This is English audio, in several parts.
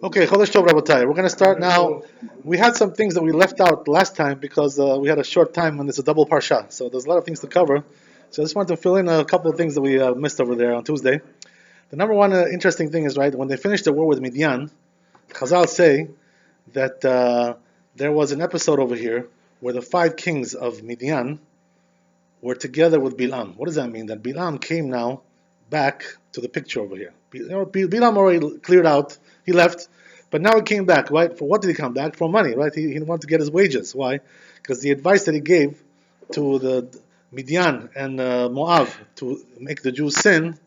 Okay, Chodesh Tov Rabotai. We're going to start now. We had some things that we left out last time because we had a short time and it's a double parsha. So there's a lot of things to cover. So I just wanted to fill in a couple of things that we missed over there on Tuesday. The number one interesting thing is, right, when they finished the war with Midian, Chazal say that there was an episode over here where the 5 kings of Midian were together with BILA'AM. What does that mean? That BILA'AM came now back to the picture over here. BILA'AM already cleared out. He left. But now he came back, right? For what did he come back? For money, right? He wanted to get his wages. Why? Because the advice that he gave to the Midian and Moab to make the Jews sin,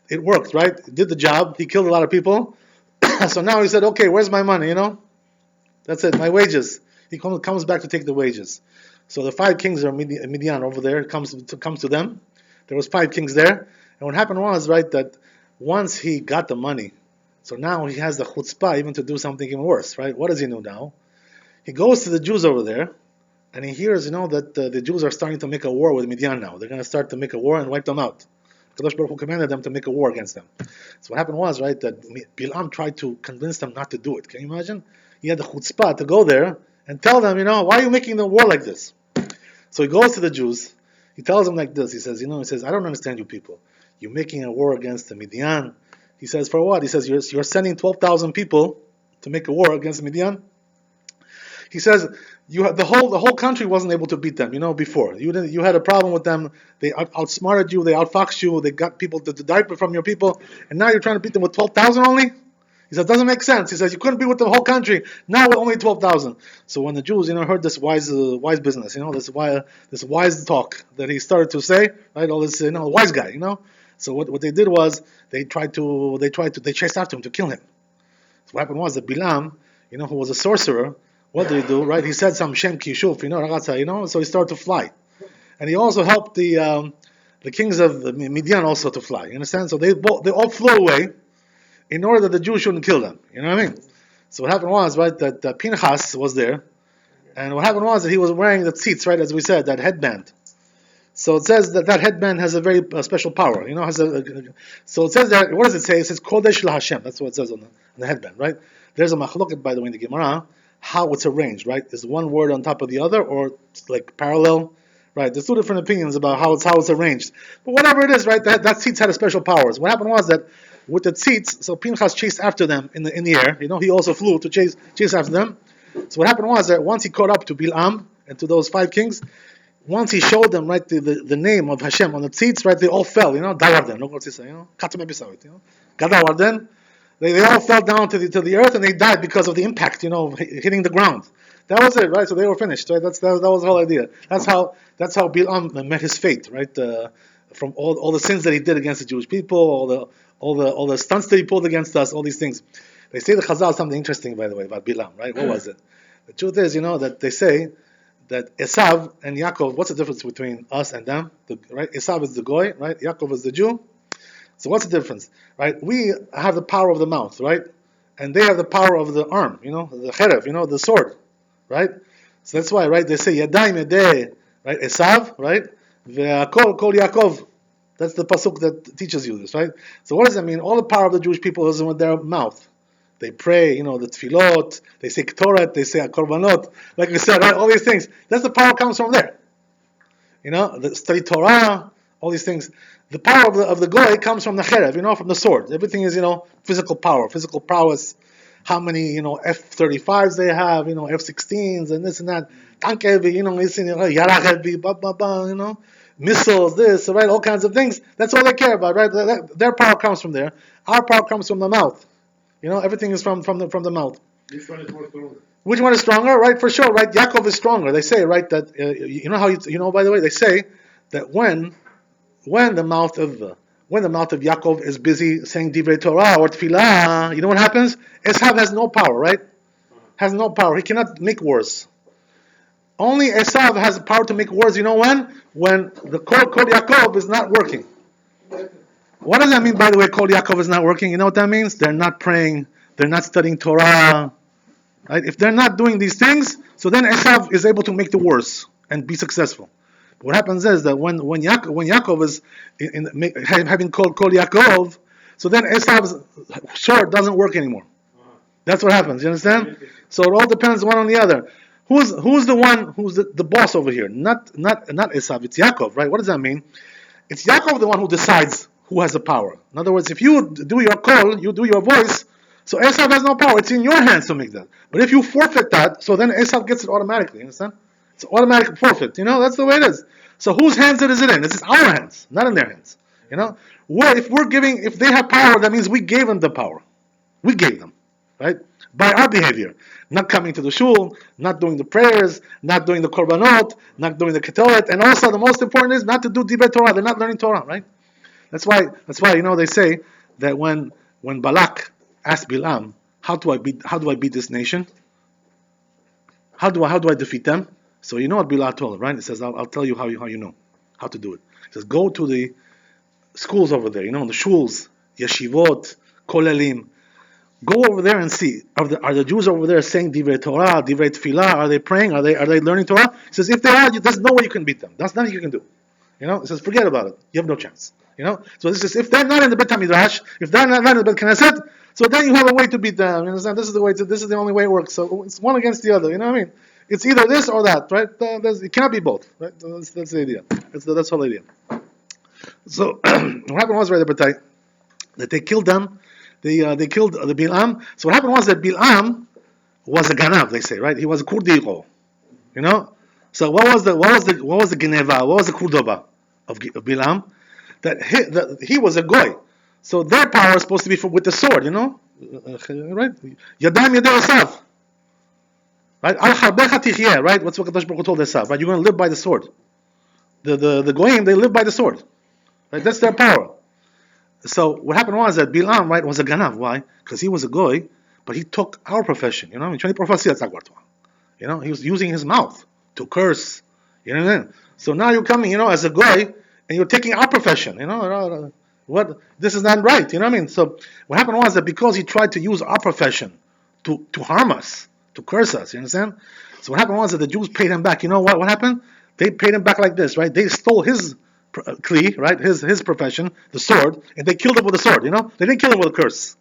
it worked, right? It did the job. He killed a lot of people. So now he said, okay, where's my money, That's it, my wages. He comes back to take the wages. So the 5 kings of Midian over there comes to them. There was 5 kings there. And what happened was, right, that once he got the money, so now he has the chutzpah even to do something even worse, right? What does he do now? He goes to the Jews over there, and he hears, that the Jews are starting to make a war with Midian now. They're going to start to make a war and wipe them out. Kadosh Baruch Hu commanded them to make a war against them. So what happened was, right, that BILA'AM tried to convince them not to do it. Can you imagine? He had the chutzpah to go there and tell them, why are you making the war like this? So he goes to the Jews. He tells them like this. He says, I don't understand you people. You're making a war against the Midian. He says, for what? He says, you're sending 12,000 people to make a war against Midian. He says, the whole country wasn't able to beat them, before. You had a problem with them. They outsmarted you. They outfoxed you. They got people to die from your people. And now you're trying to beat them with 12,000 only? He says, it doesn't make sense. He says, you couldn't be with the whole country. Now with only 12,000. So when the Jews, heard this wise business, this wise talk that he started to say, right? All this, wise guy, So what they did was they chased after him to kill him. So what happened was that BILA'AM, who was a sorcerer, what did he do? Right? He said some Shem Kishuf, Ragazza, so he started to fly. And he also helped the kings of Midian also to fly. You understand? So they all flew away in order that the Jews shouldn't kill them. You know what I mean? So what happened was, right, that Pinchas was there, and what happened was that he was wearing the tzitz, right, as we said, that headband. So it says that headband has a very special power, so it says that, what does it say? It says Kodesh LaHashem. That's what it says on the headband, right? There's a machloket, by the way, in the Gemara, how it's arranged, right? Is one word on top of the other, or like parallel, right? There's 2 different opinions about how it's arranged. But whatever it is, right, that tzitz had a special powers. What happened was that with the tzitz, so Pinchas chased after them in the air. He also flew to chase after them. So what happened was that once he caught up to BILA'AM and to those 5 kings, once he showed them, right, the name of Hashem on the tzitz, right, they all fell, Dawarden, Gadawarden, they all fell down to the earth and they died because of the impact, hitting the ground. That was it, right? So they were finished, right? That was the whole idea. That's how BILA'AM met his fate, right? From all the sins that he did against the Jewish people, all the stunts that he pulled against us, all these things. They say the Chazal something interesting, by the way, about BILA'AM, right? What was it? The truth is, that they say that Esav and Yaakov, what's the difference between us and them? Right? Esav is the goy, right? Yaakov is the Jew. So what's the difference, right? We have the power of the mouth, right? And they have the power of the arm, the cherev, the sword, right? So that's why, right? They say Yadayim Yadeh, right? Esav, right? Ve'akol kol Yaakov. That's the pasuk that teaches you this, right? So what does that mean? All the power of the Jewish people is with their mouth. They pray, the tefillot, they say ketoret, they say korbanot, like we said, right? All these things. That's the power comes from there. The study Torah, all these things. The power of the goy comes from the cherev, from the sword. Everything is, physical power, physical prowess. How many, F-35s they have, F-16s and this and that. Tank heavy, yarach heavy, missiles, this, right? All kinds of things. That's all they care about, right? Their power comes from there. Our power comes from the mouth. Everything is from the mouth. Which one is more stronger? Which one is stronger? Right, for sure. Right, Yaakov is stronger. They say, right, that by the way, they say that when the mouth of Yaakov is busy saying divrei Torah or tefillah, you know what happens? Esav has no power, right? Has no power. He cannot make wars. Only Esav has the power to make wars. You know when? When the Kol Yaakov is not working. What does that mean, by the way, Kol Yaakov is not working? You know what that means? They're not praying. They're not studying Torah. Right? If they're not doing these things, so then Esav is able to make the wars and be successful. But what happens is that when Yaakov is having Kol Yaakov, so then Esav's sword doesn't work anymore. That's what happens. You understand? So it all depends one on the other. Who's the one who's the boss over here? Not Esav. It's Yaakov, right? What does that mean? It's Yaakov the one who decides who has the power. In other words, if you do your call, you do your voice, so Esav has no power. It's in your hands to make that. But if you forfeit that, so then Esav gets it automatically. You understand? It's automatic forfeit. That's the way it is. So whose hands is it in? It's in our hands, not in their hands. If they have power, that means we gave them the power. We gave them, right? By our behavior. Not coming to the shul, not doing the prayers, not doing the korbanot, not doing the ketoret, and also the most important is not to do divrei Torah. They're not learning Torah, right? That's why they say that when Balak asked Bilam, how do I beat this nation? How do I defeat them? So you know what Bilam told him, right? He says, I'll tell you how you know how to do it. He says, go to the schools over there, the shuls, yeshivot, kolelim. Go over there and see. Are the Jews over there saying divrei Torah, divrei tefillah? Are they praying? Are they learning Torah? He says, if they are, there's no way you can beat them. That's nothing you can do. He says, forget about it. You have no chance. So this is if they're not in the Bet HaMidrash, if they're not in the Bet Knesset, so then you have a way to beat them. You understand? This is the only way it works. So it's one against the other. You know what I mean? It's either this or that, right? It cannot be both, right? That's the idea. That's the whole idea. So what happened was, right, that they killed them. They killed the Bilam. So what happened was that Bilam was a ganav. They say, right? He was a kurdiko. So what was the geneva? What was the kurdova of Bilam? That he was a goy. So their power is supposed to be with the sword. Right? Yadam yadei Esav. Right? Al harbecha tichye. Right? What's what Kadosh Baruch Hu told Esav? Right? You're going to live by the sword. The goyim, they live by the sword. Right? That's their power. So what happened was that Bilam, right, was a ganav. Why? Because he was a goy, but he took our profession. He was using his mouth to curse. So now you're coming, as a goy, and you're taking our profession. What? This is not right. So what happened was that because he tried to use our profession to harm us, to curse us. You understand? So what happened was that the Jews paid him back. You know what happened? They paid him back like this, right? They stole his kli, right? His profession, the sword, and they killed him with the sword. They didn't kill him with a curse.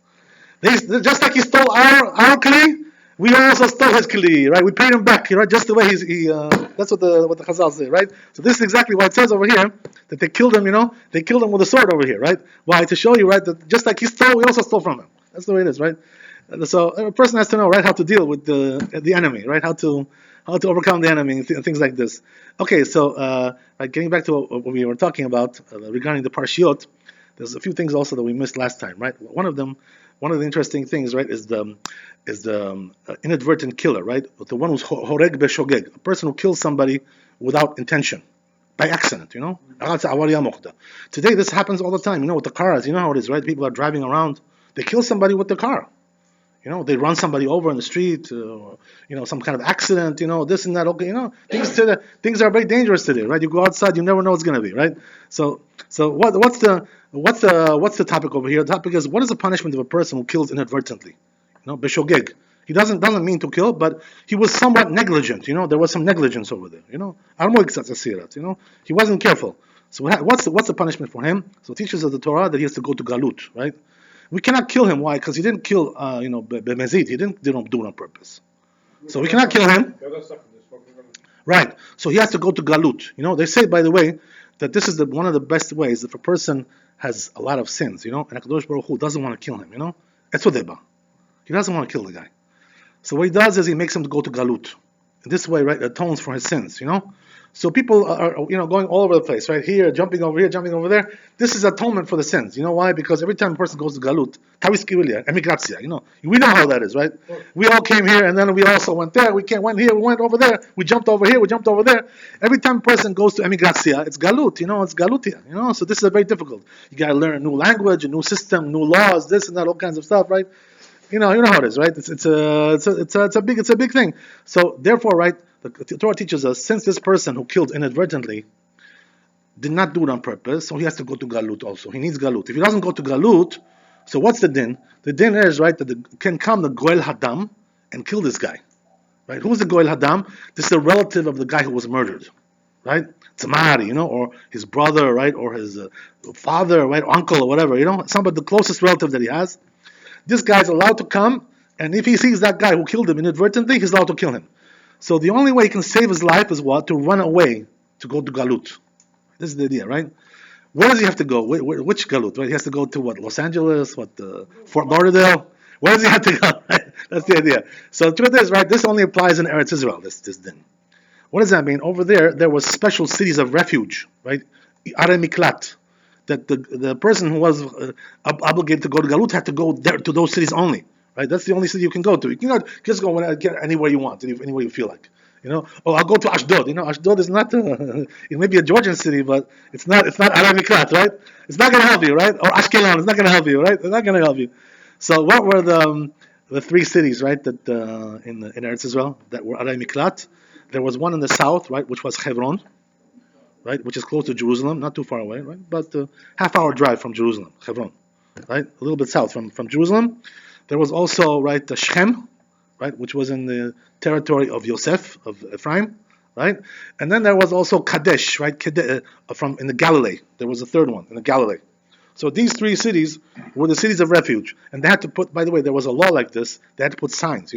Just like he stole our kli, we also stole his kli, right? We paid him back, right? Just the way that's what the Chazal say, right? So this is exactly what it says over here, that they killed him. They killed him with a sword over here, right? Why? To show you, right, that just like he stole, we also stole from him. That's the way it is, right? So a person has to know, right, how to deal with the enemy, right? How to overcome the enemy and things like this. Okay, so getting back to what we were talking about regarding the parshiot, there's a few things also that we missed last time, right? One of the interesting things, right, is the inadvertent killer, right? The one who's horeg beshogeg, a person who kills somebody without intention, by accident. Today this happens all the time. With the cars, how it is, right? People are driving around, they kill somebody with the car. They run somebody over in the street, some kind of accident, this and that. Okay, things are very dangerous today, right? You go outside, you never know what's going to be, right? So what's the topic over here? The topic is, what is the punishment of a person who kills inadvertently? Beshogeg. He doesn't mean to kill, but he was somewhat negligent. There was some negligence over there. He wasn't careful. So what's the punishment for him? So it teaches us the Torah that he has to go to Galut, right? We cannot kill him. Why? Because he didn't kill, Bemezid. He didn't do it on purpose. So we cannot kill him. Right. So he has to go to Galut. They say, by the way, that this is one of the best ways if a person has a lot of sins, and HaKadosh Baruch Hu doesn't want to kill him, Etzodeba. He doesn't want to kill the guy. So what he does is he makes him go to Galut. And this way, right, atones for his sins, So people are, going all over the place, right? Here, jumping over here, jumping over there. This is atonement for the sins. You know why? Because every time a person goes to Galut, emigrazia, we know how that is, right? We all came here and then we also went there. We went here, we went over there. We jumped over here, we jumped over there. Every time a person goes to emigrazia, it's Galut, it's Galutia, So this is very difficult. You got to learn a new language, a new system, new laws, this and that, all kinds of stuff, right? You know how it is, right? It's a big thing. So therefore, right, the Torah teaches us, since this person who killed inadvertently did not do it on purpose, so he has to go to Galut also. He needs Galut. If he doesn't go to Galut, so what's the din? The din is, right, that can come the Goel Hadam and kill this guy. Right? Who's the Goel Hadam? This is a relative of the guy who was murdered. Right? Tzamari, or his brother, right, or his father, right, or uncle, or whatever, somebody, the closest relative that he has. This guy's allowed to come And if he sees that guy who killed him inadvertently, he's allowed to kill him. So the only way he can save his life is what? To run away, to go to Galut. This is the idea, right? Where does he have to go? Which Galut? Right? He has to go to what? Los Angeles? What? Fort Lauderdale? Where does he have to go? Right? That's the idea. So the truth is, right? This only applies in Eretz Israel. This din. What does that mean? Over there was special cities of refuge, right? Are Miklat. That the person who was obligated to go to Galut had to go there to those cities only, right? That's the only city you can go to. You cannot just go anywhere you want, anywhere you feel like. Oh, I'll go to Ashdod. Ashdod is not, it may be a Georgian city, but it's not Are Miklat, right? It's not going to help you, right? Or Ashkelon, it's not going to help you, right? It's not going to help you. So what were the three cities, right, that in Eretz Israel that were Are Miklat? There was one in the south, right, which was Hebron, right, which is close to Jerusalem, not too far away, right, but half-hour drive from Jerusalem, Hebron, right, a little bit south from Jerusalem. There was also, right, Shechem, right, which was in the territory of Yosef, of Ephraim, right, and then there was also Kadesh, right, in the Galilee. There was a third one in the Galilee. So these three cities were the cities of refuge, and they had to put, by the way, there was a law like this, they had to put signs,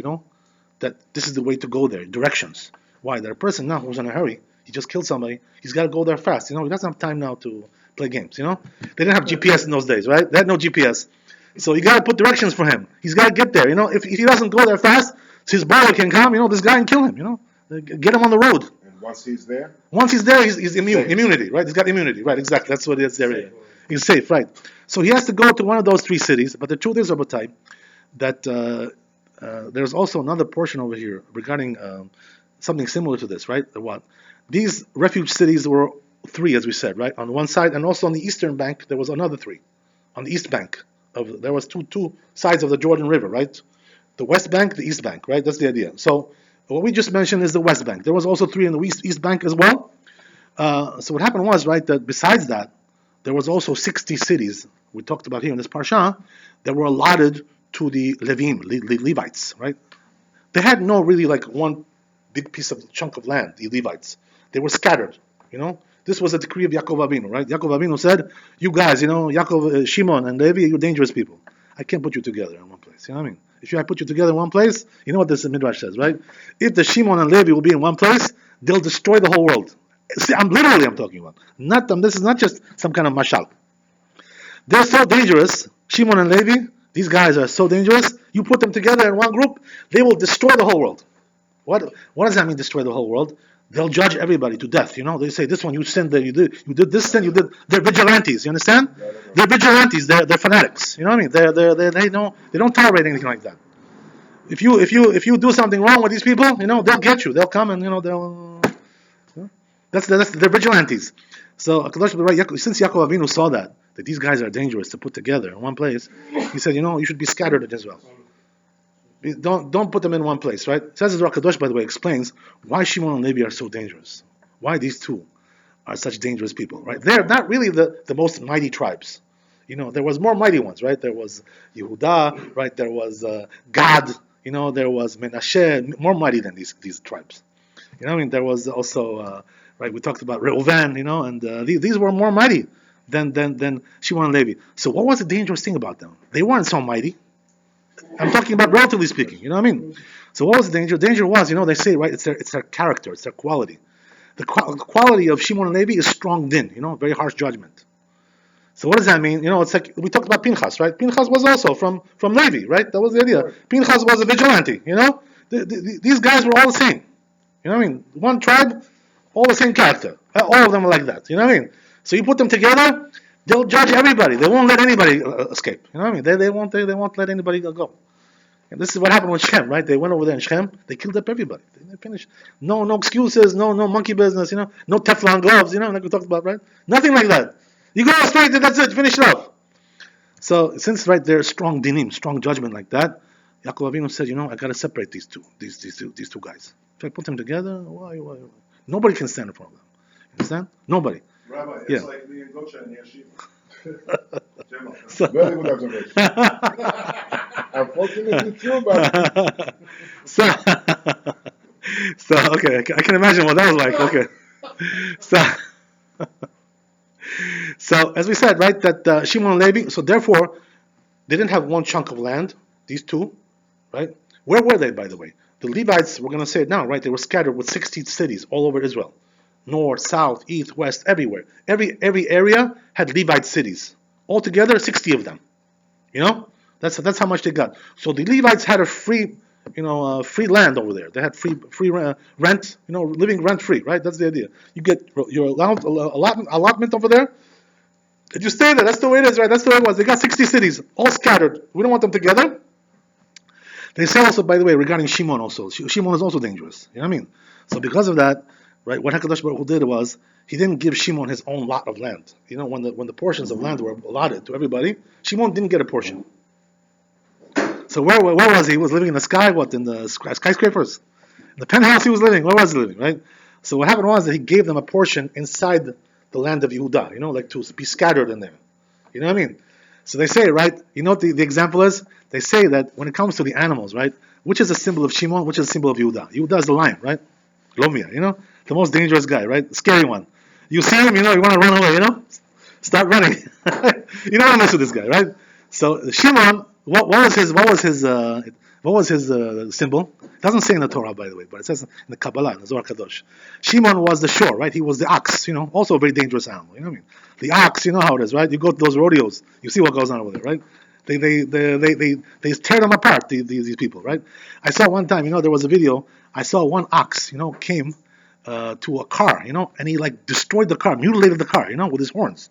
that this is the way to go there, directions. Why? That a person now who's in a hurry, he just killed somebody, he's got to go there fast. He doesn't have time now to play games. They didn't have GPS in those days, right? They had no GPS. So you got to put directions for him. He's got to get there. If he doesn't go there fast, so his brother can come, this guy and kill him, Get him on the road. And once he's there, he's immune. Immunity, right? He's got immunity, right? Exactly. That's what it is there. He's safe, right? So he has to go to one of those three cities. But the truth is, Rabbi, that there's also another portion over here regarding something similar to this, right? What? These refuge cities were three, as we said, right? On one side, and also on the eastern bank, there was another three. On the east bank, there was two sides of the Jordan River, right? The west bank, the east bank, right? That's the idea. So what we just mentioned is the west bank. There was also three in the east bank as well. So what happened was, right, that besides that, there was also 60 cities, we talked about here in this parsha, that were allotted to the Levites, right? They had no really like one big piece of chunk of land, the Levites. They were scattered, This was a decree of Yaakov Avinu, right? Yaakov Avinu said, you guys, Yaakov, Shimon, and Levi, you're dangerous people. I can't put you together in one place, you know what I mean? If I put you together in one place, you know what this Midrash says, right? If the Shimon and Levi will be in one place, they'll destroy the whole world. See, I'm talking about. This is not just some kind of mashal. They're so dangerous, Shimon and Levi, these guys are so dangerous, you put them together in one group, they will destroy the whole world. What does that mean, destroy the whole world? They'll judge everybody to death. They say, this one you sinned, you did this sin, you did. They're vigilantes. You understand? They're vigilantes. They're fanatics. You know what I mean? They don't tolerate anything like that. If you do something wrong with these people, they'll get you. They'll come and they'll. They're vigilantes. So since Yaakov Avinu saw that these guys are dangerous to put together in one place, he said, you should be scattered in Israel. Don't put them in one place, right? Says the Kadosh, by the way, explains why Shimon and Levi are so dangerous. Why these two are such dangerous people, right? They're not really the most mighty tribes. There was more mighty ones, right? There was Yehuda, right? There was Gad, there was Menashe, more mighty than these tribes. I mean, there was also, right, we talked about Reuven, and these were more mighty than Shimon and Levi. So what was the dangerous thing about them? They weren't so mighty. I'm talking about relatively speaking, you know what I mean? So what was the danger? The danger was, they say, right, it's their character, it's their quality. The quality of Shimon and Levi is strong din, very harsh judgment. So what does that mean? It's like, we talked about Pinchas, right? Pinchas was also from Levi, right? That was the idea. Pinchas was a vigilante, These guys were all the same. You know what I mean? One tribe, all the same character. All of them were like that, you know what I mean? So you put them together, they'll judge everybody. They won't let anybody escape. You know what I mean? They won't let anybody go. And this is what happened with Shem, right? They went over there in Shem. They killed up everybody. They finished. No excuses. No monkey business. No Teflon gloves. Like we talked about, right? Nothing like that. You go straight. That's it. Finish it off. So since there's strong dinim, strong judgment like that, Yaakov Avinu said, I got to separate these two guys. If I put them together, why? Nobody can stand in front of them. You understand? Nobody. Rabbi, it's like me and Gosha in Yeshiva. Very good observation. Unfortunately, true, but so okay, I can imagine what that was like. Okay, so as we said, right, that Shimon and Levi. So therefore, they didn't have one chunk of land. These two, right? Where were they, by the way? The Levites, we're going to say it now, right? They were scattered with 60 cities all over Israel. North, south, east, west, everywhere. Every area had Levite cities. Altogether, 60 of them. That's how much they got. So the Levites had a free, free land over there. They had free rent, living rent free, right? That's the idea. You get your allotment over there, and you stay there. That's the way it is, right? That's the way it was. They got 60 cities, all scattered. We don't want them together. They say also, by the way, regarding Shimon also. Shimon is also dangerous. You know what I mean? So because of that, right, what HaKadosh Baruch Hu did was, he didn't give Shimon his own lot of land. When the portions of land were allotted to everybody, Shimon didn't get a portion. So where was he? He was living in the sky, in the skyscrapers? In the penthouse he was living. Where was he living, right? So what happened was that he gave them a portion inside the land of Yehuda, like to be scattered in there. You know what I mean? So they say, right, what the example is? They say that when it comes to the animals, right, which is a symbol of Shimon, which is a symbol of Yehuda? Yehuda is the lion, right? Lomia, the most dangerous guy, right? The scary one. You see him, you want to run away, start running. You don't want to mess with this guy, right? So Shimon, what was his symbol? It doesn't say in the Torah, by the way, but it says in the Kabbalah, in the Zohar Kadosh. Shimon was the shore, right? He was the ox, also a very dangerous animal. You know what I mean? The ox, you know how it is, right? You go to those rodeos, you see what goes on over there, right? They tear them apart, these people, right? I saw one time, there was a video. I saw one ox, came to a car, and he destroyed the car, mutilated the car, with his horns.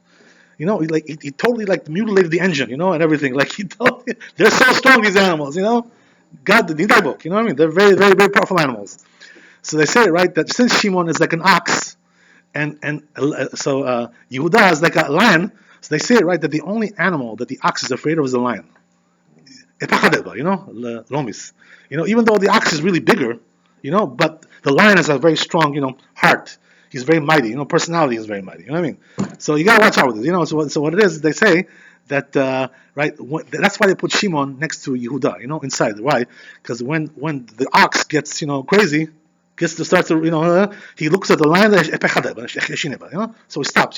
He totally mutilated the engine, and everything. They're so strong, these animals, God, the book, you know what I mean? They're very, very, very powerful animals. So they say, right, that since Shimon is like an ox, and so Yehuda is like a lion, so they say, right, that the only animal that the ox is afraid of is the lion. Lomis. Even though the ox is really bigger, but the lion has a very strong, heart. He's very mighty, personality is very mighty, you know what I mean? So you gotta watch out with this, so what it is, they say that, right, that's why they put Shimon next to Yehuda, inside. Why? Because when the ox gets, crazy, he looks at the lion, so he stops,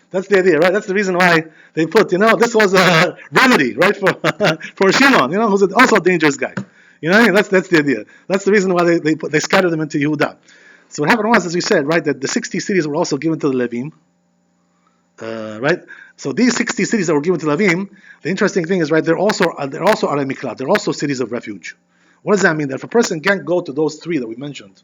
That's the idea, right? That's the reason why they put, this was a remedy, right, for Shimon, who's also a dangerous guy. You know what I mean? That's the idea. That's the reason why they scattered them into Yehuda. So what happened was, as we said, right, that the 60 cities were also given to the Levim, right? So these 60 cities that were given to Levim, the interesting thing is, right, they're also Arei Miklat. They're also cities of refuge. What does that mean? That if a person can't go to those three that we mentioned,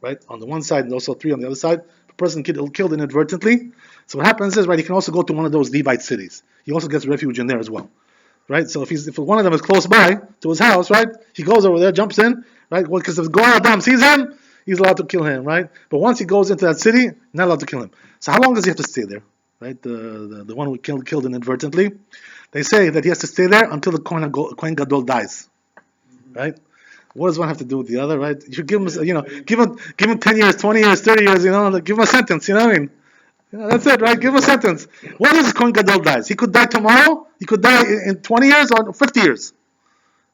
right, on the one side and also three on the other side, if a person killed inadvertently, so what happens is, right, he can also go to one of those Levite cities. He also gets refuge in there as well, right? So if one of them is close by to his house, right, he goes over there, jumps in, right, because if Goar Adam sees him, he's allowed to kill him, right? But once he goes into that city, not allowed to kill him. So how long does he have to stay there, right? The one who killed inadvertently, they say that he has to stay there until the Kohen Gadol dies, right? What does one have to do with the other, right? You should give him, give him 10 years, 20 years, 30 years, give him a sentence, you know what I mean? That's it, right? Give him a sentence. What if Kohen Gadol dies? He could die tomorrow. He could die in 20 years or 50 years.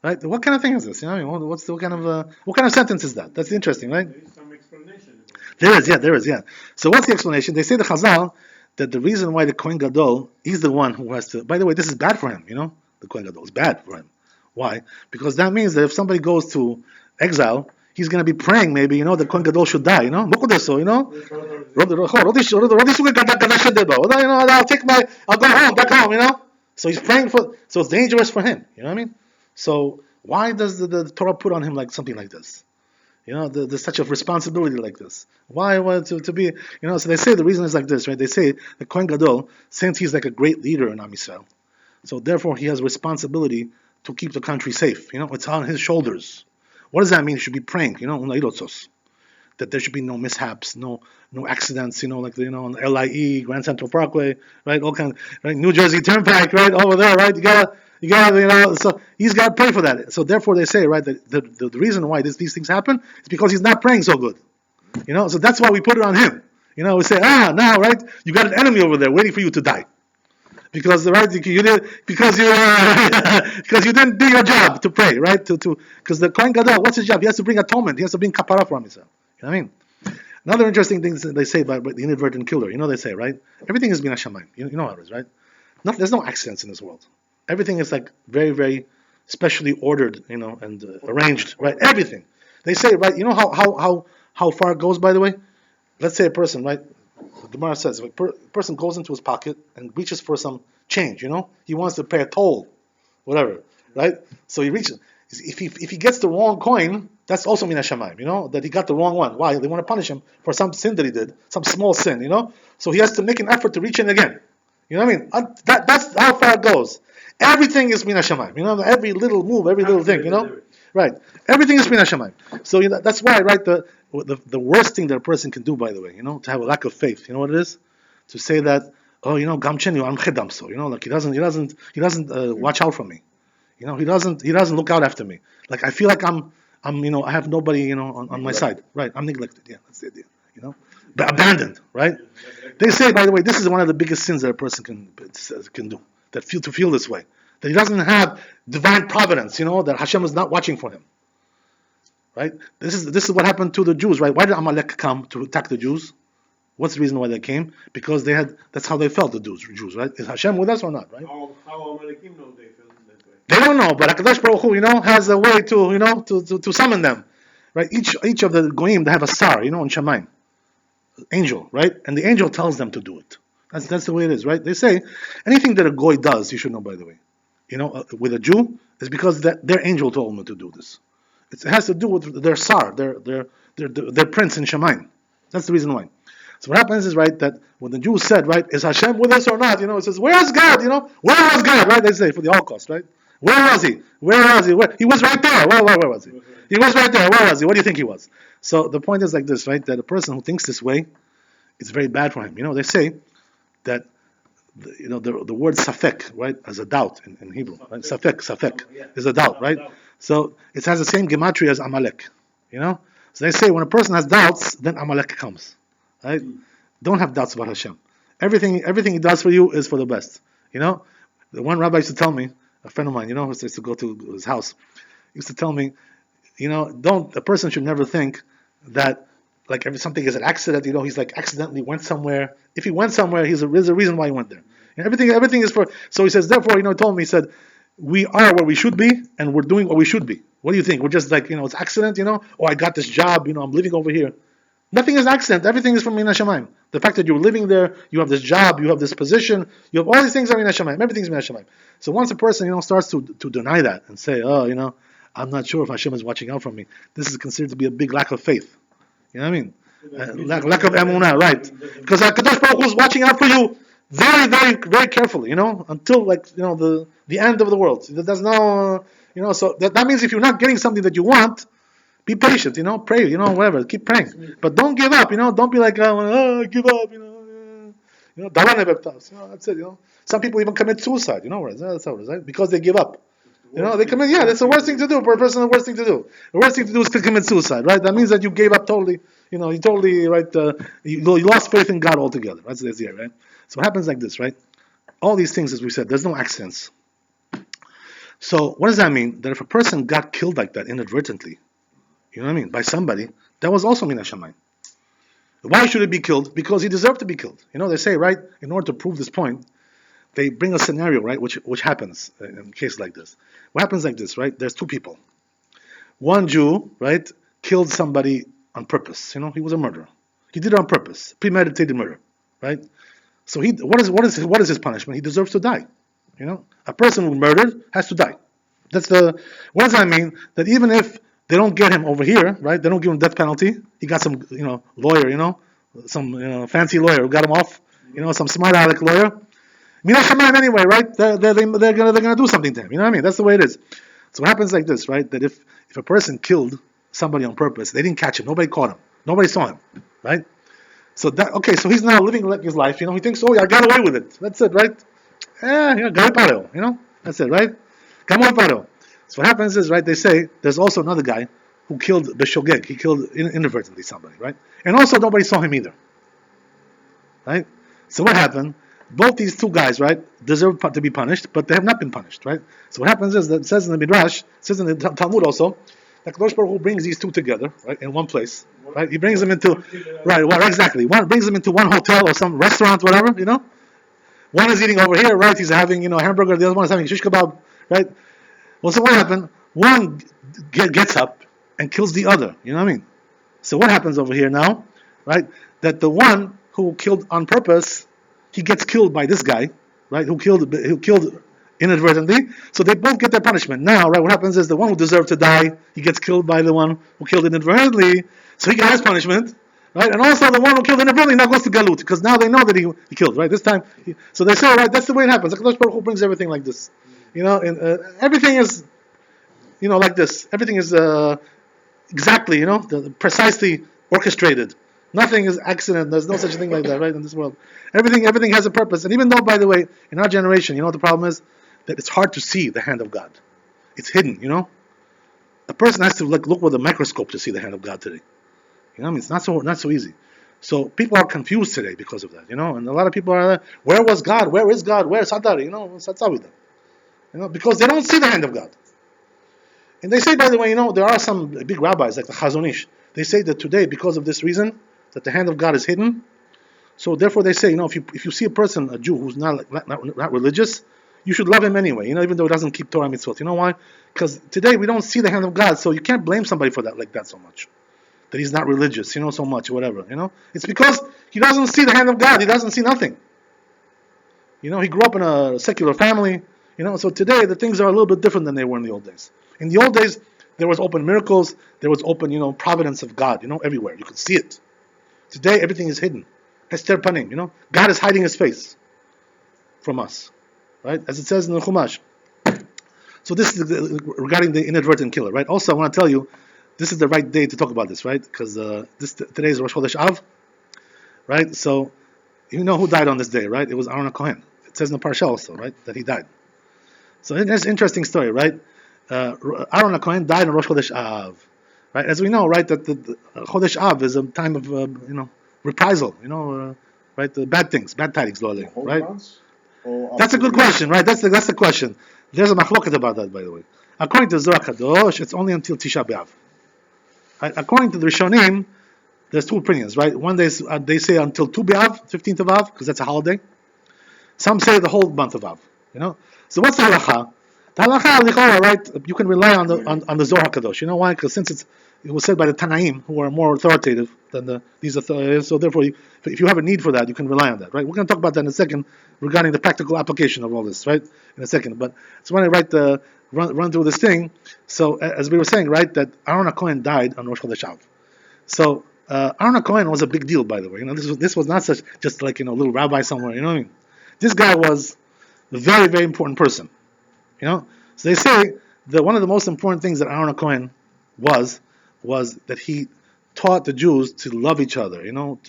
Right? What kind of thing is this? You know what I mean? What kind of sentence is that? That's interesting, right? There is some explanation. There is. So what's the explanation? They say the Chazal that the reason why the Kohen Gadol, he's the one who has to. By the way, this is bad for him. The Kohen Gadol is bad for him. Why? Because that means that if somebody goes to exile, he's going to be praying. Maybe the Kohen Gadol should die. I'll go home, back home. So he's praying for. So it's dangerous for him. You know what I mean? So why does the Torah put on him something like this? There's such a responsibility like this. Why to be? So they say the reason is like this, right? They say the Kohen Gadol, since he's like a great leader in Am Yisrael, so therefore he has responsibility to keep the country safe. It's on his shoulders. What does that mean? He should be praying. That there should be no mishaps, no accidents. On LIE, Grand Central Parkway, right? All kind, right? New Jersey Turnpike, right over there, right? You gotta, so he's got to pray for that. So therefore, they say, right, that the reason why these things happen is because he's not praying so good. So that's why we put it on him. We say, now, right, you got an enemy over there waiting for you to die, because you didn't do your job to pray, right? Because the Kohen Gadol, what's his job? He has to bring atonement. He has to bring kapara for himself. You know what I mean? Another interesting thing they say about the inadvertent killer. They say, right, everything is bin hashamayim. You know how it is, right? There's no accidents in this world. Everything is very, very specially ordered, and arranged, right? Everything. They say, right? You know how far it goes, by the way? Let's say a person, right? The Gemara says, if a person goes into his pocket and reaches for some change, he wants to pay a toll, whatever, right? So he reaches. If he gets the wrong coin, that's also min hashamayim, that he got the wrong one. Why? They want to punish him for some sin that he did, some small sin, So he has to make an effort to reach in again. You know what I mean? That's how far it goes. Everything is min hashamayim. Every little move, every little thing, Right. Everything is min hashamayim. So that's why, right? The worst thing that a person can do, by the way, to have a lack of faith. You know what it is? To say that, gamchenu am chedamso. Like he doesn't watch out for me. He doesn't look out after me. Like I feel like I'm I have nobody on my side. Right. I'm neglected. Yeah, that's the idea. But abandoned. Right. They say, by the way, this is one of the biggest sins that a person can do. To feel this way. That he doesn't have divine providence. That Hashem is not watching for him. Right. This is what happened to the Jews. Right. Why did Amalek come to attack the Jews? What's the reason why they came? Because that's how they felt, the Jews. Right. Is Hashem with us or not? Right. How Amalekim know they feel that way? They don't know, but HaKadosh Baruch Hu, has a way to summon them, right? Each of the goyim, they have a star, in Shemaim, angel, right? And the angel tells them to do it. That's the way it is, right? They say anything that a goy does, you should know, by the way, with a Jew, is because their angel told them to do this. It has to do with their sar, their prince in Shemaim. That's the reason why. So what happens is, right, that when the Jews said, right, is Hashem with us or not? It says, where is God? Where was God? Right? They say for the Holocaust, right? Where was he? He was right there. Where was he? He was right there. Where was he? What do you think he was? So the point is like this, right? That a person who thinks this way, it's very bad for him. They say that the word safek, right, as a doubt in Hebrew, right? Safek is a doubt, right? So it has the same gematria as Amalek. So they say when a person has doubts, then Amalek comes, right? Don't have doubts about Hashem. Everything he does for you is for the best. The one rabbi used to tell me, a friend of mine, who used to go to his house, used to tell me, a person should never think that, like, if something is an accident, he's like accidentally went somewhere. If he went somewhere, there's a reason why he went there. Everything is for, so he says, therefore, he told me, he said, we are where we should be, and we're doing what we should be. What do you think? We're just like, it's accident, I got this job, I'm living over here. Nothing is accident. Everything is from Min HaShamayim. The fact that you're living there, you have this job, you have this position, you have all these things are Min HaShamayim. Everything is Min HaShamayim. So once a person, starts to deny that and say, I'm not sure if Hashem is watching out for me, this is considered to be a big lack of faith. You know what I mean? Lack of emunah, right? Because HaKadosh Baruch Hu is watching out for you very, very, very carefully, until the end of the world. There's no, so that means if you're not getting something that you want, be patient, pray, whatever, keep praying. But don't give up, don't be like, give up, that's it, Some people even commit suicide, that's how it is, right? Because they give up. They commit, that's the worst thing to do for a person, the worst thing to do. The worst thing to do is to commit suicide, right? That means that you gave up totally, you totally, right, you lost faith in God altogether. That's the idea, right? So what happens like this, right? All these things, as we said, there's no accidents. So what does that mean? That if a person got killed like that inadvertently, by somebody, that was also Min HaShamayim. Why should he be killed? Because he deserved to be killed. They say, right, in order to prove this point, they bring a scenario, right, which happens in a case like this. What happens like this, right? There's two people. One Jew, right, killed somebody on purpose. He was a murderer. He did it on purpose, premeditated murder, right? So what is his punishment? He deserves to die. A person who murdered has to die. What does that mean? That even if they don't get him over here, right? They don't give him death penalty. He got some, lawyer, some, fancy lawyer who got him off, some smart aleck lawyer. Min HaShamayim anyway, right? They're gonna do something to him. You know what I mean? That's the way it is. So what happens like this, right? That if a person killed somebody on purpose, they didn't catch him. Nobody caught him. Nobody saw him, right? So so he's now living his life. He thinks, I got away with it. That's it, right? That's it, right? So what happens is, right, they say there's also another guy who killed Beshogeg. He killed inadvertently somebody, right? And also nobody saw him either, right? So what happened? Both these two guys, right, deserve to be punished, but they have not been punished, right? So what happens is that it says in the Midrash, it says in the Talmud also, that Kadosh Baruch Hu brings these two together, right, in one place, right? He brings them into, right, exactly. One brings them into one hotel or some restaurant, whatever, One is eating over here, right? He's having, a hamburger. The other one is having shish kebab, right? Well, so what happened? One gets up and kills the other. You know what I mean? So what happens over here now, right? That the one who killed on purpose, he gets killed by this guy, right? Who killed inadvertently. So they both get their punishment. Now, right? What happens is the one who deserved to die, he gets killed by the one who killed inadvertently. So he gets his punishment, right? And also the one who killed inadvertently now goes to Galut because now they know that he killed, right? This time, so they say, right? That's the way it happens. HaKadosh Baruch Hu brings everything like this, and everything is, like this. Everything is exactly, precisely orchestrated. Nothing is accident. There's no such thing like that, right? In this world, everything has a purpose. And even though, by the way, in our generation, what the problem is? That it's hard to see the hand of God. It's hidden, A person has to look with a microscope to see the hand of God today. It's not so easy. So people are confused today because of that, And a lot of people are, where was God? Where is God? Where is Satari? Because they don't see the hand of God. And they say, by the way, there are some big rabbis like the Chazon Ish. They say that today, because of this reason, that the hand of God is hidden. So therefore, they say, if you see a person, a Jew who's not religious, you should love him anyway. Even though he doesn't keep Torah mitzvot. You know why? Because today we don't see the hand of God, so you can't blame somebody for that like that so much. That he's not religious, so much, whatever. It's because he doesn't see the hand of God. He doesn't see nothing. He grew up in a secular family. So today the things are a little bit different than they were in the old days. In the old days, there was open miracles, there was open, providence of God, everywhere. You could see it. Today, everything is hidden. Hester panim, God is hiding his face from us, right? As it says in the Chumash. So this is regarding the inadvertent killer, right? Also, I want to tell you, this is the right day to talk about this, right? Because today is Rosh Chodesh Av, right? So, who died on this day, right? It was Aaron HaKohen. It says in the Parsha also, right, that he died. So it's an interesting story, right? Aaron HaKohen died on Rosh Chodesh Av, right? As we know, right, that the Chodesh Av is a time of, reprisal, right? The bad things, bad tidings, right? That's a good question, right? That's the question. There's a machloket about that, by the way. According to Zohar Kadosh, it's only until Tisha B'Av. Right? According to the Rishonim, there's two opinions, right? One they say until Tu B'Av, 15th of Av, because that's a holiday. Some say the whole month of Av. So what's the halacha? The halacha, right? You can rely on the Zohar Kadosh. You know why? Because since it was said by the Tanaim, who are more authoritative than these authorities, so therefore, if you have a need for that, you can rely on that, right? We're going to talk about that in a second regarding the practical application of all this, right? In a second, but so when I run through this thing, so as we were saying, right, that Aaron HaKohen died on Rosh Chodesh Av. So Aaron HaKohen was a big deal, by the way. This was not just like a little rabbi somewhere. You know what I mean? This guy was a very, very important person. So they say that one of the most important things that Aaron HaKohen was that he taught the Jews to love each other.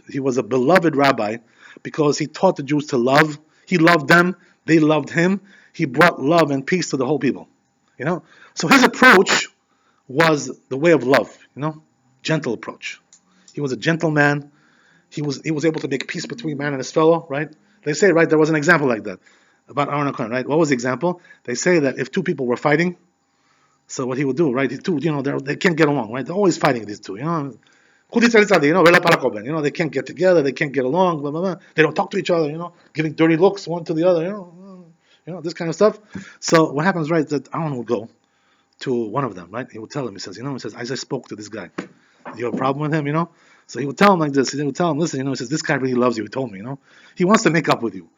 He was a beloved rabbi because he taught the Jews to love. He loved them. They loved him. He brought love and peace to the whole people. So his approach was the way of love. Gentle approach. He was a gentleman. He was able to make peace between man and his fellow. Right? They say, right, there was an example like that about Aaron HaKohen, right? What was the example? They say that if two people were fighting, so what he would do, right? They can't get along, right? They're always fighting, these two, They can't get together, they can't get along, blah, blah, blah. They don't talk to each other, giving dirty looks one to the other, this kind of stuff. So what happens, right, that Aaron would go to one of them, right? He would tell him, he says, I just spoke to this guy. Do you have a problem with him, So he would tell him like this. He would tell him, listen, he says, this guy really loves you. He told me, He wants to make up with you.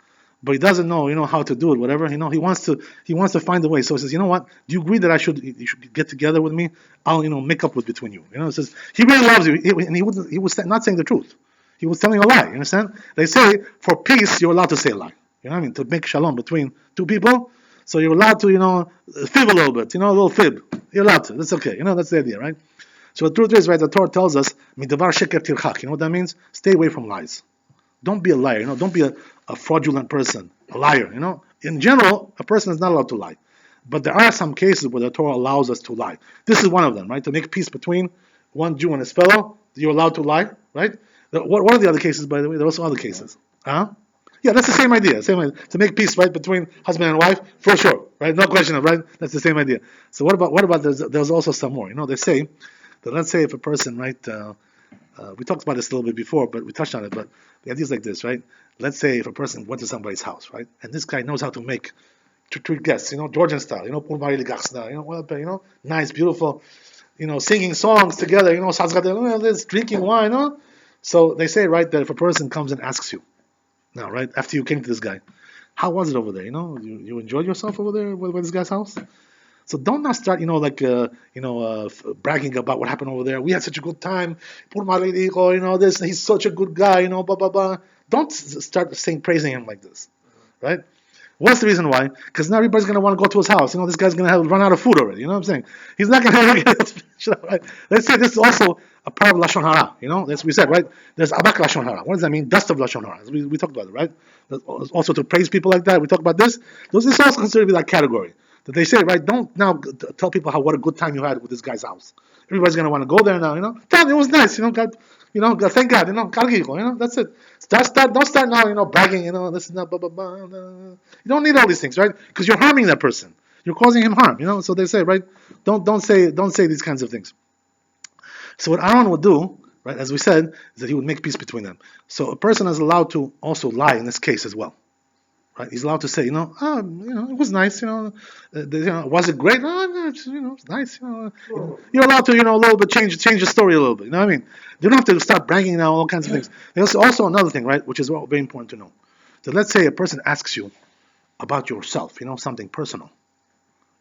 But he doesn't know, how to do it, whatever. He wants to find a way. So he says, you know what? Do you agree that you should get together with me? I'll, make up between you. He says, he really loves you. And he was not saying the truth. He was telling a lie. You understand? They say, for peace, you're allowed to say a lie. You know what I mean? To make shalom between two people. So you're allowed to, fib a little bit, a little fib. You're allowed to. That's okay. That's the idea, right? So the truth is, right, the Torah tells us, midavar sheker tirchak. You know what that means? Stay away from lies. Don't be a liar, don't be a fraudulent person, a liar, In general, a person is not allowed to lie. But there are some cases where the Torah allows us to lie. This is one of them, right? To make peace between one Jew and his fellow, you're allowed to lie, right? What are the other cases, by the way? There are also other cases. Yeah, that's the same idea. To make peace, right, between husband and wife, for sure, right? No question of, right? That's the same idea. So what about there's also some more, They say that, let's say if a person, right, we talked about this a little bit before, but we touched on it, but the idea is like this, right? Let's say if a person went to somebody's house, right? And this guy knows how to make to treat guests, Georgian style, nice, beautiful, singing songs together, this, drinking wine, So they say, right, that if a person comes and asks you, now, right, after you came to this guy, how was it over there? You enjoyed yourself over there with this guy's house? So don't now start, bragging about what happened over there. We had such a good time. This, he's such a good guy, blah, blah, blah. Don't start praising him like this, right? What's the reason why? Because now everybody's going to want to go to his house. This guy's going to run out of food already. You know what I'm saying? He's not going to get it. Right? Let's say this is also a part of Lashon Hara. That's what we said, right? There's Abak Lashon Hara. What does that mean? Dust of Lashon Hara. We talked about it, right? Also to praise people like that. We talked about this. This is also considered to be that category. That they say, right? Don't now tell people what a good time you had with this guy's house. Everybody's going to want to go there now, Tell them it was nice, God, thank God, that's it. Don't start now, bragging, this is not blah, blah, blah. You don't need all these things, right? Because you're harming that person. You're causing him harm, So they say, right? Don't say these kinds of things. So what Aaron would do, right, as we said, is that he would make peace between them. So a person is allowed to also lie in this case as well. Right? He's allowed to say, it was nice, was it great? It's nice, You're allowed to, a little bit change the story a little bit, You know what I mean? You don't have to start bragging now, all kinds of things. There's also another thing, right, which is very important to know. That let's say a person asks you about yourself, something personal.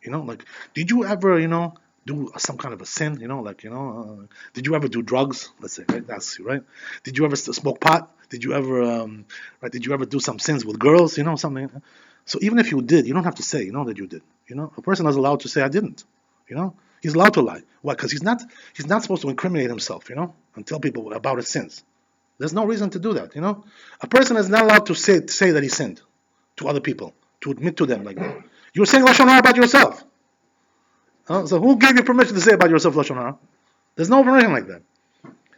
Like, did you ever, do some kind of a sin, did you ever do drugs? Let's say, right? That's you, right? Did you ever smoke pot? Did you ever, Did you ever do some sins with girls? Something. So even if you did, you don't have to say, that you did. A person is allowed to say, I didn't. He's allowed to lie. Why? Because he's not supposed to incriminate himself, and tell people about his sins. There's no reason to do that, A person is not allowed to say that he sinned to other people, to admit to them like that. You're saying Lashon Hara about yourself. So who gave you permission to say about yourself Lashon Hara? There's no permission like that.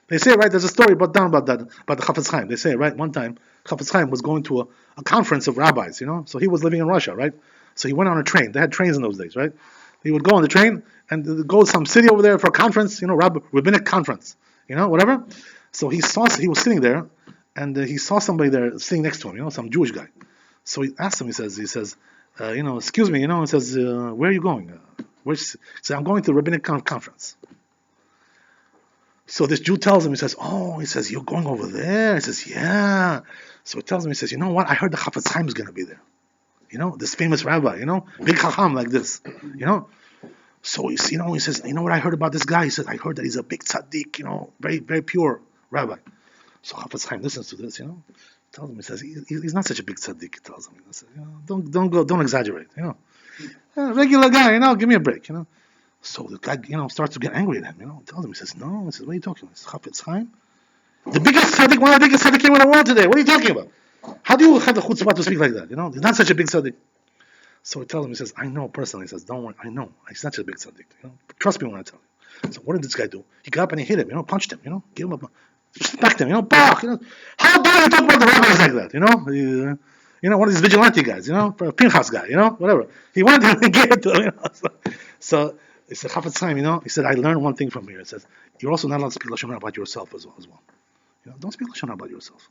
They say, right, there's a story brought down about that, about the Chafetz Chaim. They say, right, one time, Chafetz Chaim was going to a conference of rabbis, So he was living in Russia, right? So he went on a train. They had trains in those days, right? He would go on the train and go to some city over there for a conference, rabbinic conference, whatever. So he was sitting there, and he saw somebody there sitting next to him, some Jewish guy. So he asked him, he says, excuse me, he says, where are you going? He said, I'm going to the rabbinic conference. So this Jew tells him, he says, you're going over there? He says, yeah. So he tells him, he says, you know what? I heard the Chafetz Chaim is going to be there. This famous rabbi, big chacham like this, So, he says, you know what I heard about this guy? He says, I heard that he's a big tzaddik, very, very pure rabbi. So Chafetz Chaim listens to this, tells him, he says, he's not such a big tzaddik, he tells him. He says, don't exaggerate, regular guy, give me a break, So the guy, starts to get angry at him, tells him, he says, no, he says, what are you talking about? It's Chafetz Chaim? The biggest tzaddik, one of the biggest tzaddikim in the world today. What are you talking about? How do you have the chutzpah to speak like that? He's not such a big tzaddik. So he tells him, he says, I know personally. He says, don't worry, I know. He's not such a big tzaddik. Trust me when I tell you. So what did this guy do? He got up and he hit him, punched him, gave him smacked him, bah, How dare you talk about the rabbis like that, one of these vigilante guys, Pinchas guy, whatever. He went and gave it to him, So he said, Chafetz Chaim, he said, I learned one thing from here. It says, you're also not allowed to speak Lashon Hara about yourself as well. Don't speak Lashon Hara about yourself.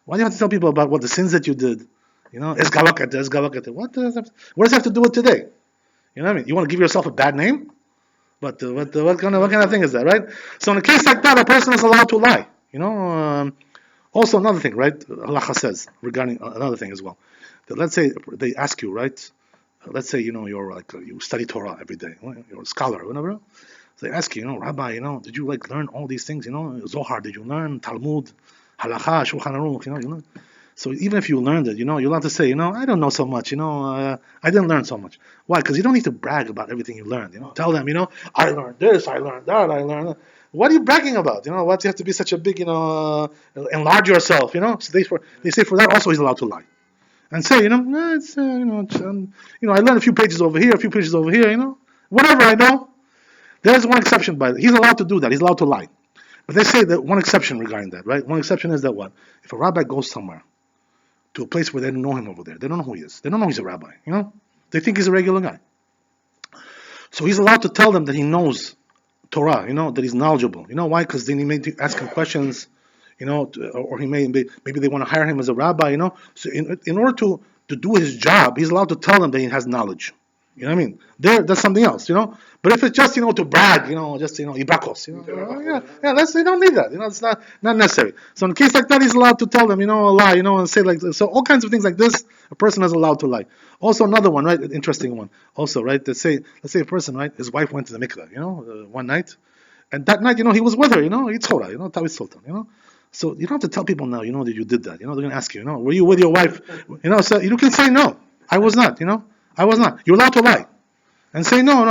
Why do you have to tell people about what the sins that you did? Es galakate. What does it have to do with today? You know what I mean? You want to give yourself a bad name? But what kind of thing is that, right? So in a case like that, a person is allowed to lie. Also another thing, right? Halacha says regarding another thing as well. That let's say they ask you, right? Let's say you're like you study Torah every day. You're a scholar or whatever. So they ask you, Rabbi, did you learn all these things? Zohar, did you learn Talmud, Halacha, Shulchan Aruch? So even if you learned it, you're allowed to say, I don't know so much. I didn't learn so much. Why? Because you don't need to brag about everything you learned. Tell them, I learned this, I learned that, I learned that. What are you bragging about? Why do you have to be such a big, enlarge yourself? So they say for that also he's allowed to lie, and say, I learned a few pages over here, a few pages over here. Whatever I know. There's one exception, by he's allowed to do that. He's allowed to lie. But they say that one exception regarding that, right? One exception is that what? If a rabbi goes somewhere to a place where they don't know him over there, they don't know who he is. They don't know he's a rabbi. They think he's a regular guy. So he's allowed to tell them that he knows Torah. That he's knowledgeable. Why? Because then he may ask him questions. Or he maybe they want to hire him as a rabbi. So in order to to do his job, he's allowed to tell them that he has knowledge. You know what I mean? That's something else, But if it's just, to brag, just, ibrakos, they don't need that. It's not necessary. So in a case like that, he's allowed to tell them, a lie, and say like this. So all kinds of things like this, a person is allowed to lie. Also another one, right? An interesting one. Also, right? Let's say a person, right? His wife went to the mikveh, one night, and that night, he was with her, it's Torah, Tavis Sultan, So you don't have to tell people now, that you did that. They're going to ask you, were you with your wife? So you can say no, I was not. I was not. You're allowed to lie, and say no.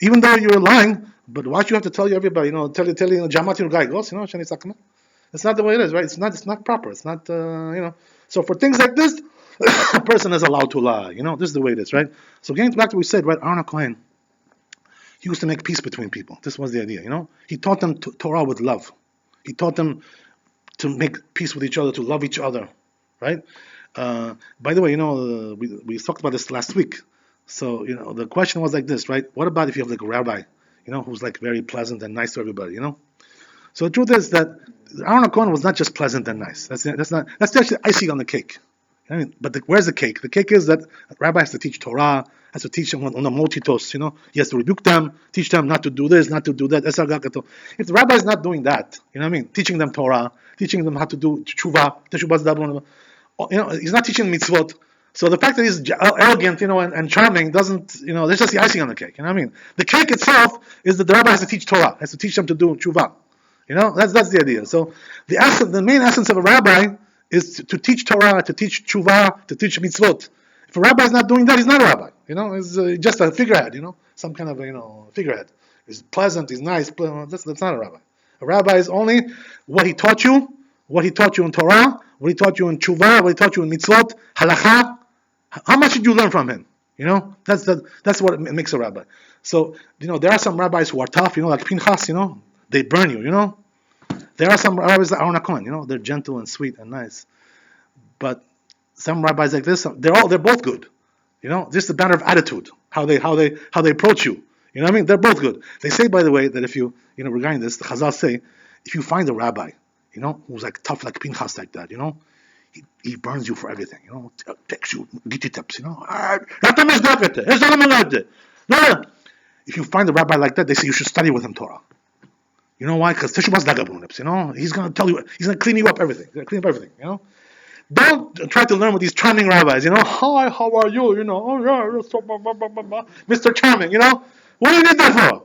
Even though you're lying, but why do you have to tell everybody? Tell Jamati guy goes. It's not the way it is, right? It's not proper. It's not. So for things like this, a person is allowed to lie. This is the way it is, right? So getting back to what we said, right? Aaron Cohen, he used to make peace between people. This was the idea. He taught them Torah with love. He taught them to make peace with each other, to love each other, right? By the way, we talked about this last week. So, the question was like this, right? What about if you have like a rabbi, who's like very pleasant and nice to everybody, So the truth is that Aaron Cohen was not just pleasant and nice. That's actually icing on the cake. But where's the cake? The cake is that a rabbi has to teach Torah, has to teach them on the motitos, He has to rebuke them, teach them not to do this, not to do that. If the rabbi is not doing that, teaching them Torah, teaching them how to do tshuva, he's not teaching mitzvot. So the fact that he's arrogant, and charming doesn't, there's just the icing on the cake. The cake itself is that the rabbi has to teach Torah, has to teach them to do tshuva. That's the idea. So the main essence of a rabbi is to teach Torah, to teach tshuva, to teach mitzvot. If a rabbi is not doing that, he's not a rabbi. He's just a figurehead. Some kind of figurehead. He's pleasant, he's nice. That's not a rabbi. A rabbi is only what he taught you in Torah, what he taught you in tshuva, what he taught you in mitzvot, halacha. How much did you learn from him? That's what makes a rabbi. So, there are some rabbis who are tough, like Pinchas, they burn you, There are some rabbis that are Cohen, they're gentle and sweet and nice. But some rabbis like this, they're both good. Just a matter of attitude, how they approach you. They're both good. They say, by the way, that if you, regarding this, the Chazal say, if you find a rabbi, who's like tough like Pinchas like that, he burns you for everything, takes you, get you tips, If you find a rabbi like that, they say you should study with him Torah. You know why? Because Tisha B'Av, he's going to tell you, he's going to clean you up everything. He's going to clean up everything, Don't try to learn with these charming rabbis, Hi, how are you? Oh yeah, so blah, blah, blah, blah. Mr. Charming, What do you need that for?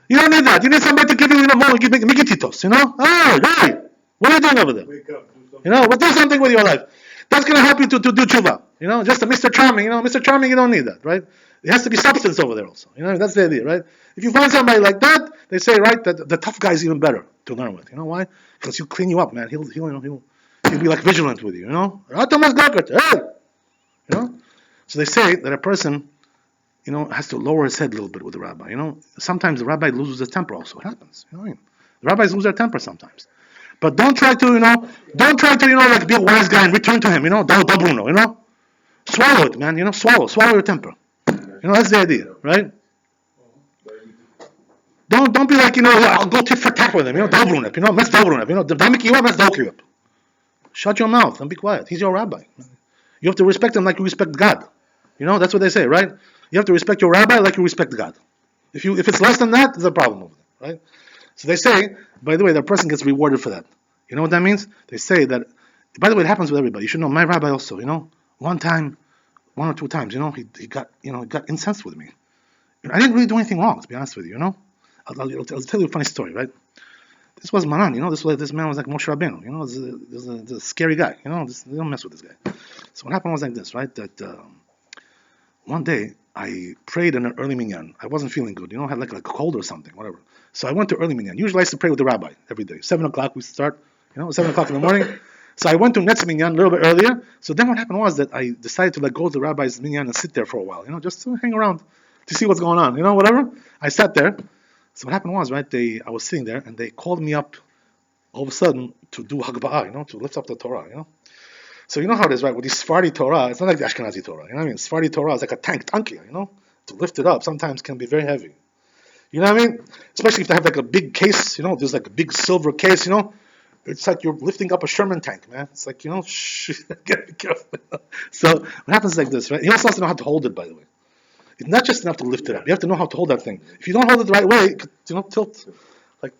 You don't need that. You need somebody to give you, mikititos, Hey, what are you doing over there? Wake up, do something. But do something with your life. That's going to help you to do tshuva. Just a Mr. Charming, Mr. Charming, you don't need that, right? It has to be substance over there also. That's the idea, right? If you find somebody like that, they say, right, that the tough guy is even better to learn with. Why? Because he'll clean you up, man. He'll be like vigilant with you, Hey! So they say that a person, has to lower his head a little bit with the rabbi. Sometimes the rabbi loses his temper also. It happens. The rabbis lose their temper sometimes. But don't try to, like be a wise guy and return to him, Bruno, Swallow it, man, swallow your temper. That's the idea, right? Don't be like, I'll go tit for tat with him, Bruno, mess Bruno, Shut your mouth and be quiet. He's your rabbi. You have to respect him like you respect God. That's what they say, right? You have to respect your rabbi like you respect God. If it's less than that, there's a problem over there, right? So they say, by the way, the person gets rewarded for that. You know what that means? They say that, by the way, it happens with everybody. You should know, my rabbi also, one or two times, he got incensed with me. I didn't really do anything wrong, to be honest with you, I'll tell you a funny story, right? This was Maran, this man was like Moshe Rabbeinu, this is a scary guy, you don't mess with this guy. So what happened was like this, right? That one day I prayed in an early minyan. I wasn't feeling good, I had like a cold or something, whatever. So I went to early minyan. Usually I used to pray with the rabbi every day. 7 o'clock we start, 7 o'clock in the morning. So I went to Netz minyan a little bit earlier. So then what happened was that I decided to go to the rabbi's minyan and sit there for a while, just to hang around, to see what's going on, whatever. I sat there. So what happened was, right, I was sitting there and they called me up all of a sudden to do Hagba'ah, to lift up the Torah, So how it is, right, with the Sephardi Torah, it's not like the Ashkenazi Torah, Sephardi Torah is like a tankia, to lift it up sometimes can be very heavy. You know what I mean? Especially if they have like a big case, there's like a big silver case, It's like you're lifting up a Sherman tank, man. It's like, shh, be careful. So what happens is like this, right? He also has to know how to hold it, by the way. It's not just enough to lift it up. You have to know how to hold that thing. If you don't hold it the right way, it could, tilt. Like,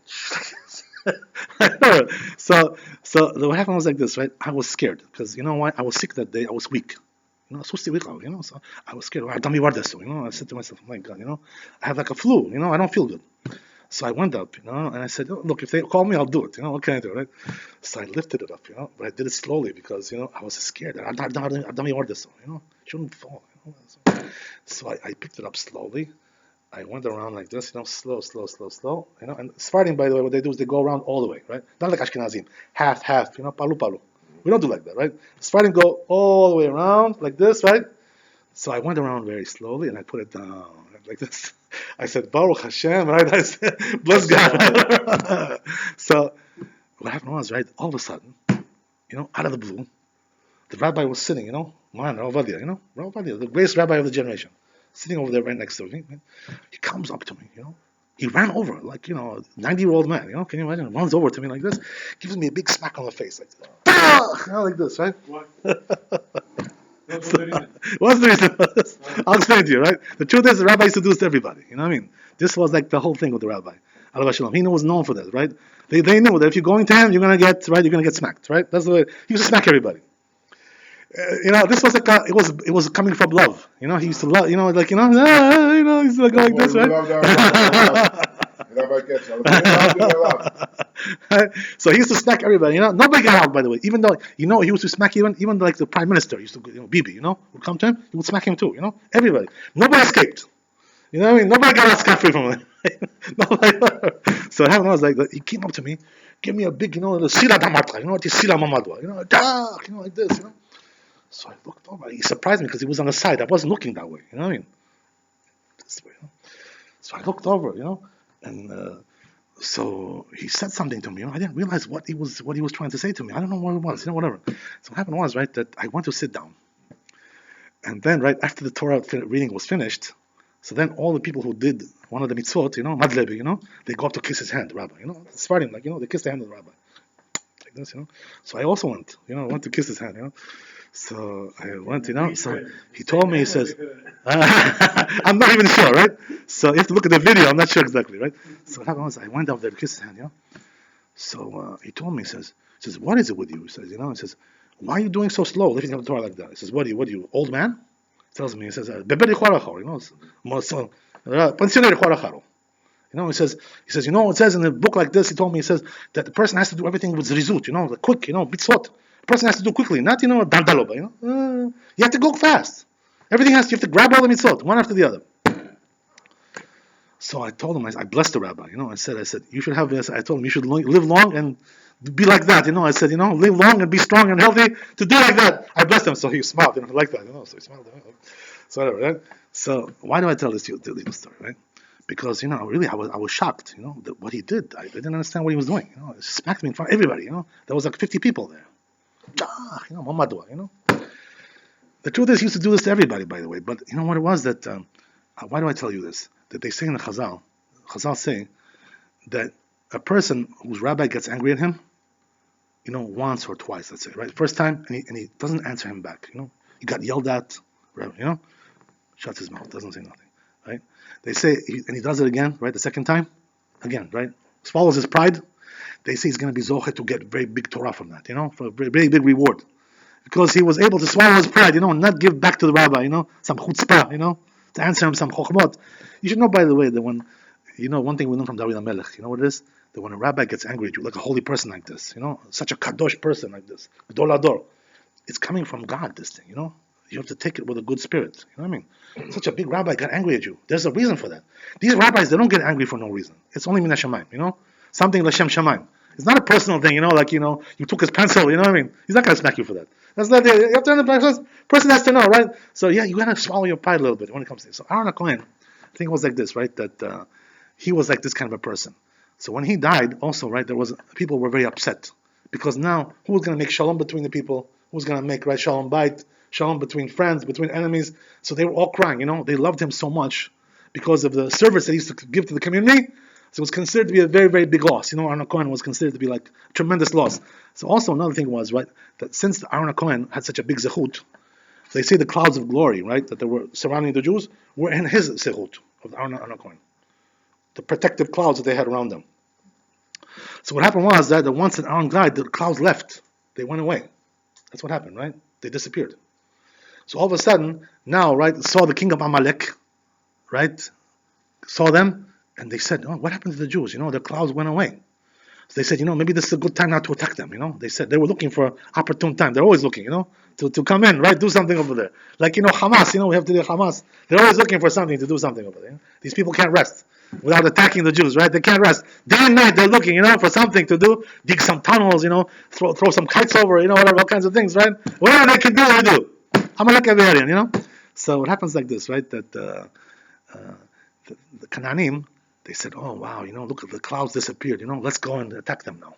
so what happened was like this, right? I was scared because you know why? I was sick that day. I was weak. So I was scared. I said to myself, oh my God, I have like a flu. I don't feel good. So I went up, and I said, oh, look, if they call me, I'll do it. What can I do, right? So I lifted it up, but I did it slowly because, I was scared. I shouldn't fall. So I picked it up slowly. I went around like this, slow. And Sephardim, by the way, what they do is they go around all the way, right? Not like Ashkenazim, half, palu. We don't do like that, right? Sephardim go all the way around like this, right? So I went around very slowly and I put it down like this. I said, Baruch Hashem, right? I said, bless God. So what happened was, right, all of a sudden, out of the blue, the rabbi was sitting, man, Rav Ovadia, the greatest rabbi of the generation, sitting over there right next to me. He comes up to me, He ran over, like, 90-year-old man, can you imagine? Runs over to me like this, gives me a big smack on the face, like this. Like this, right? What? What's the reason? I'll explain to you, right? The truth is, the rabbi used to do this to everybody. You know what I mean? This was like the whole thing with the rabbi. He was known for that, right? They knew that if you're going to him, you're gonna get smacked, right? That's the way he used to smack everybody. This was like it was coming from love. He used to love, he used to go like this, right? Right? So he used to smack everybody. Nobody got out, by the way. Even though he used to smack even like the prime minister used to, Bibi, would come to him, he would smack him too. Everybody. Nobody escaped. You know what I mean? Nobody got out scot-free from it. So what happened was like he came up to me, gave me a big, the sila damatra, the sila mamadwa, like this, So I looked over. He surprised me because he was on the side. I wasn't looking that way. You know what I mean? This way. So I looked over, and so he said something to me. I didn't realize what he was trying to say to me. I don't know what it was. Whatever. So what happened was, right, that I went to sit down, and then right after the Torah reading was finished, so then all the people who did one of the mitzvot, madlebi, they go up to kiss his hand, the rabbi. It's Sephardim, like they kiss the hand of the rabbi, like this, So I also went, went to kiss his hand, So I went, so he told me, he says, I'm not even sure, right? So you have to look at the video, I'm not sure exactly, right? So what happened was, I went up there to kiss his hand, So he told me, he says, what is it with you? He says, he says, why are you doing so slow, lifting up the Torah like that? He says, what are you, old man? He tells me, he says, he says, it says in a book like this, he told me, he says, that the person has to do everything with zrizut, like quick, mitzvot. Person has to do quickly, not dandaloba. You have to go fast. Everything you have to grab all the mitzvot one after the other. So I told him, I blessed the rabbi. I said you should have this. I told him you should live long and be like that. I said live long and be strong and healthy to do like that. I blessed him, so he smiled. Like that. So he smiled. So whatever, right? So why do I tell this story, right? Because really I was shocked. What he did. I didn't understand what he was doing. He smacked me in front of everybody. There was like 50 people there. Mamadua, The truth is, he used to do this to everybody, by the way. But you know what it was that? Why do I tell you this? That they say in the Chazal say that a person whose rabbi gets angry at him, once or twice, let's say, right? First time, and he doesn't answer him back. He got yelled at, shuts his mouth, doesn't say nothing, right? They say, and he does it again, right? The second time, again, right? Swallows his pride. They say he's going to be zoche to get very big Torah from that, for a very, very big reward. Because he was able to swallow his pride, and not give back to the rabbi, some chutzpah, to answer him some chokhmot. You should know, by the way, that when, one thing we learn from David HaMelech, you know what it is? That when a rabbi gets angry at you, like a holy person like this, such a kadosh person like this, Gdol Ador, it's coming from God, this thing, You have to take it with a good spirit, you know what I mean? Such a big rabbi got angry at you. There's a reason for that. These rabbis, they don't get angry for no reason. It's only min hashamayim, Something l'shem shamayim. It's not a personal thing, like, you took his pencil, you know what I mean? He's not going to smack you for that. That's not there. You have to understand, person has to know, right? So yeah, you got to swallow your pride a little bit when it comes to it. So Aaron HaKohen, I think it was like this, right? That he was like this kind of a person. So when he died, also, right, people were very upset. Because now, who was going to make shalom between the people? Who was going to make, right, shalom bait, shalom between friends, between enemies? So they were all crying, They loved him so much because of the service that he used to give to the community. So it was considered to be a very, very big loss. Aaron Cohen was considered to be like a tremendous loss. So also another thing was, right, that since Aaron Cohen had such a big zechut, they say the clouds of glory, right, that they were surrounding the Jews, were in his zechut of Aaron Cohen, the protective clouds that they had around them. So what happened was that once that Aaron died, the clouds left. They went away. That's what happened, right? They disappeared. So all of a sudden, now, right, saw the king of Amalek, right, saw them, and they said, oh, what happened to the Jews? The clouds went away. So they said, maybe this is a good time not to attack them, They said they were looking for opportune time. They're always looking, to come in, right, do something over there. Like, Hamas, we have to do Hamas. They're always looking for something to do something over there. These people can't rest without attacking the Jews, right? They can't rest. Day and night they're looking, for something to do. Dig some tunnels, throw some kites over, whatever, all kinds of things, right? Whatever they can do, they do. Amalek Avarian, So it happens like this, right? That the Canaanim, they said, oh wow, look at the clouds disappeared, let's go and attack them now.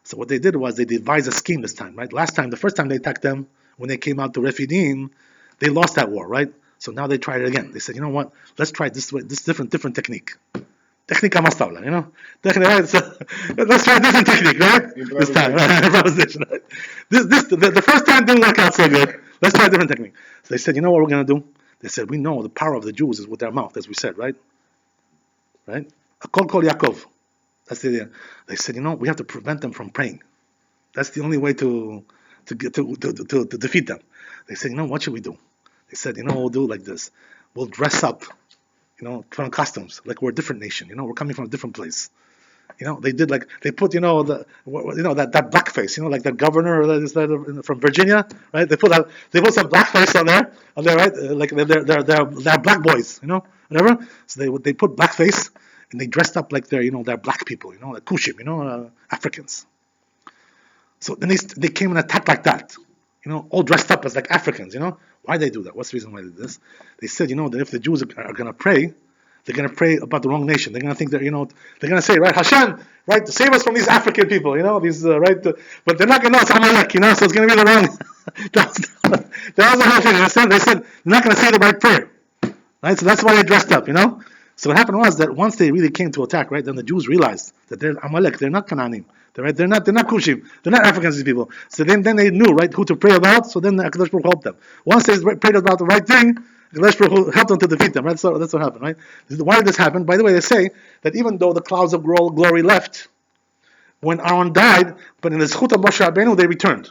So what they did was they devised a scheme this time, right? The first time they attacked them, when they came out to Refudim, they lost that war, right? So now they tried it again. They said, you know what? Let's try it this way, this different technique. Technica mastavla, let's try a different technique, right? This time, improvisation, right? The first time didn't work out so good. Let's try a different technique. So they said, you know what we're going to do? They said, we know the power of the Jews is with their mouth, as we said, right? Right? Akol kol Yaakov. That's the idea. They said, we have to prevent them from praying. That's the only way to defeat them. They said, what should we do? They said, we'll do like this. We'll dress up, put on costumes, like we're a different nation. We're coming from a different place. They did they put, that blackface, like that governor that from Virginia, right? They put some blackface on there, right? Like they're black boys, whatever. So they put blackface and they dressed up like they're black people, like Kushim, Africans. So then they came and attacked like that, all dressed up as like Africans, Why did they do that? What's the reason why they did this? They said, that if the Jews are going to pray, they're going to pray about the wrong nation. They're going to think that, they're going to say, right, Hashem, right, save us from these African people, these, right, but they're not going to know it's Amalek, so it's going to be the wrong. That was the whole thing. They said, they're not going to say the right prayer, right? So that's why they dressed up, So what happened was that once they really came to attack, right, then the Jews realized that they're Amalek, they're not Canaanim, right? They're not Kushim, they're not Africans, these people. So then they knew, right, who to pray about. So then the HaKadosh Baruch Hu helped them. Once they prayed about the right thing, the HaKadosh Baruch Hu helped them to defeat them, right? So that's what happened, right? Why did this happen? By the way, they say that even though the clouds of glory left when Aaron died, but in the zechut of Moshe Rabbeinu they returned,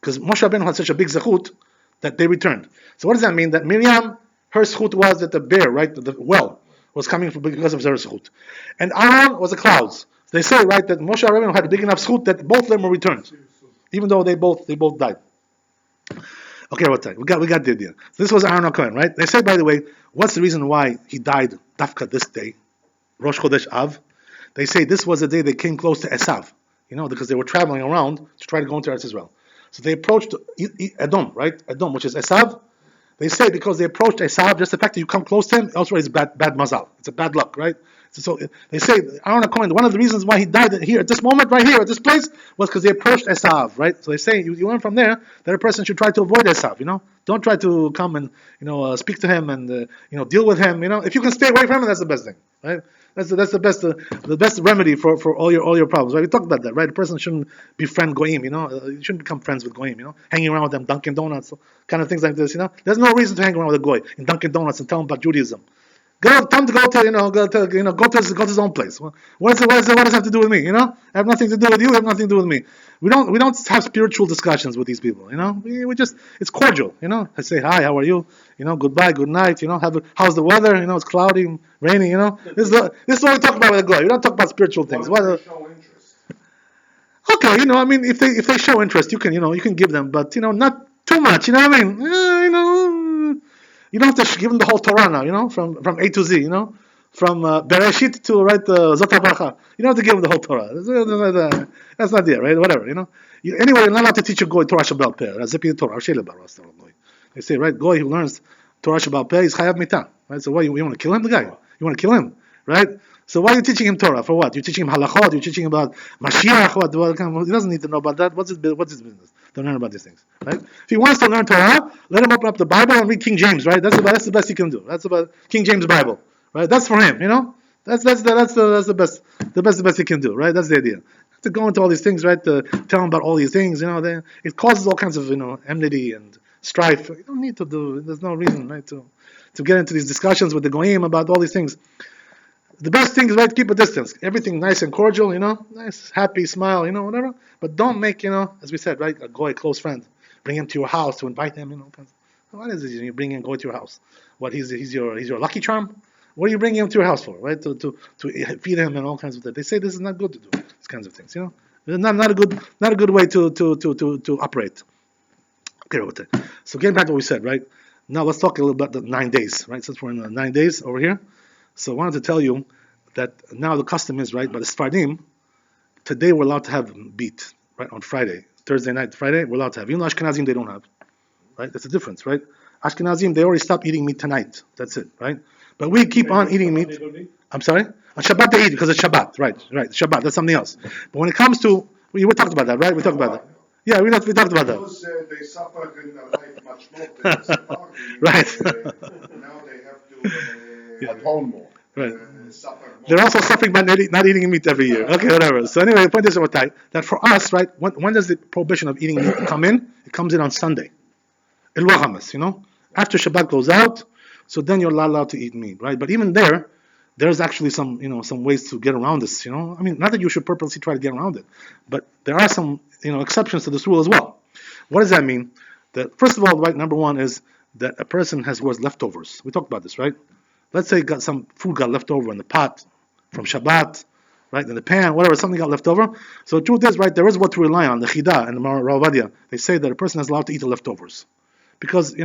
because Moshe Rabbeinu had such a big zechut that they returned. So what does that mean? That Miriam, her zechut was that the bear, right, the well, was coming from because of their zechut, and Aaron was the clouds. They say, right, that Moshe Rabbeinu had a big enough zechut that both of them were returned, even though they both died. Okay, what time? We got the idea. This was Aaron Cohen, right? They say, by the way, what's the reason why he died Dafka this day, Rosh Chodesh Av? They say this was the day they came close to Esav, because they were traveling around to try to go into Eretz Israel. So they approached Edom, right? Edom, which is Esav. They say because they approached Esav, just the fact that you come close to him, also is bad mazal. It's a bad luck, right? So they say, Aaron Cohen, one of the reasons why he died here at this moment, right here, at this place, was because they approached Esav, right? So they say, you learn from there that a person should try to avoid Esav, Don't try to come and, speak to him and, deal with him, If you can stay away from him, that's the best thing, right? That's the best remedy for all your problems, right? We talked about that, right? A person shouldn't befriend goyim, you shouldn't become friends with goyim, hanging around with them, Dunkin' Donuts, kind of things like this, There's no reason to hang around with a goy in Dunkin' Donuts and tell him about Judaism. Tell him to go to his own place. What does it have to do with me? I have nothing to do with you. I have nothing to do with me. We don't have spiritual discussions with these people. We just, it's cordial. I say hi, how are you? Goodbye, good night. How's the weather? It's cloudy, rainy. This is what we talk about with a guy. We don't talk about spiritual things. What if they show interest? Okay, if they show interest, you can give them, but not too much. You don't have to give them the whole Torah now, from A to Z, from Bereshit to Zot HaBracha. You don't have to give them the whole Torah. That's not it, right? Whatever, Anyway, you're not allowed to teach a goy Torah Shabbat Peh. They say, right, goy who learns Torah Shabbat Peh is Chayav Mitah, right? So what, you want to kill him, the guy? You want to kill him, right? So why are you teaching him Torah? For what? You're teaching him halachot. You're teaching him about Mashiach. What? He doesn't need to know about that. What's his business? Don't learn about these things, right? If he wants to learn Torah, let him open up the Bible and read King James, right? That's the best he can do. That's about King James Bible, right? That's for him, That's the best you can do, right? That's the idea. To go into all these things, right? To tell them about all these things, it causes all kinds of enmity and strife. You don't need to do. There's no reason, right, to get into these discussions with the goyim about all these things. The best thing is, right, keep a distance. Everything nice and cordial, nice, happy, smile, whatever. But don't make, as we said, right, a goy, close friend. Bring him to your house to invite him, What is it? You bring him, go to your house. What? He's your lucky charm. What are you bringing him to your house for, right? To feed him and all kinds of things. They say this is not good to do these kinds of things, Not a good way to operate. Okay, so getting back to what we said, right? Now let's talk a little about the 9 days, right? Since we're in the 9 days over here. So I wanted to tell you that now the custom is, right, by the Sfardim, today we're allowed to have beet, right, on Friday. Thursday night, Friday, we're allowed to have. Even though Ashkenazim, they don't have, right? That's the difference, right? Ashkenazim, they already stopped eating meat tonight. That's it, right? But we keep on eating meat. I'm sorry? On Shabbat they eat because it's Shabbat, right? Shabbat, that's something else. But when it comes to, we talked about that, right? We talked about that. Yeah, we talked about that. Because they suffer in their life much more than Sephardim. Right. Now they have to atone more. Right. Suffer more. They're also suffering by not eating meat every year. Okay, whatever. So anyway, the point is, that for us, right, when does the prohibition of eating meat come in? It comes in on Sunday. After Shabbat goes out, so then you're not allowed to eat meat, right? But even there's actually some ways to get around this, I mean, not that you should purposely try to get around it, but there are some, exceptions to this rule as well. What does that mean? That first of all, right, number one is that a person wears leftovers. We talked about this, right? Let's say some food got left over in the pot from Shabbat, right, in the pan, whatever, something got left over. So the truth is, right, there is what to rely on. The Chida and the Ravadia, they say that a person is allowed to eat the leftovers. Because,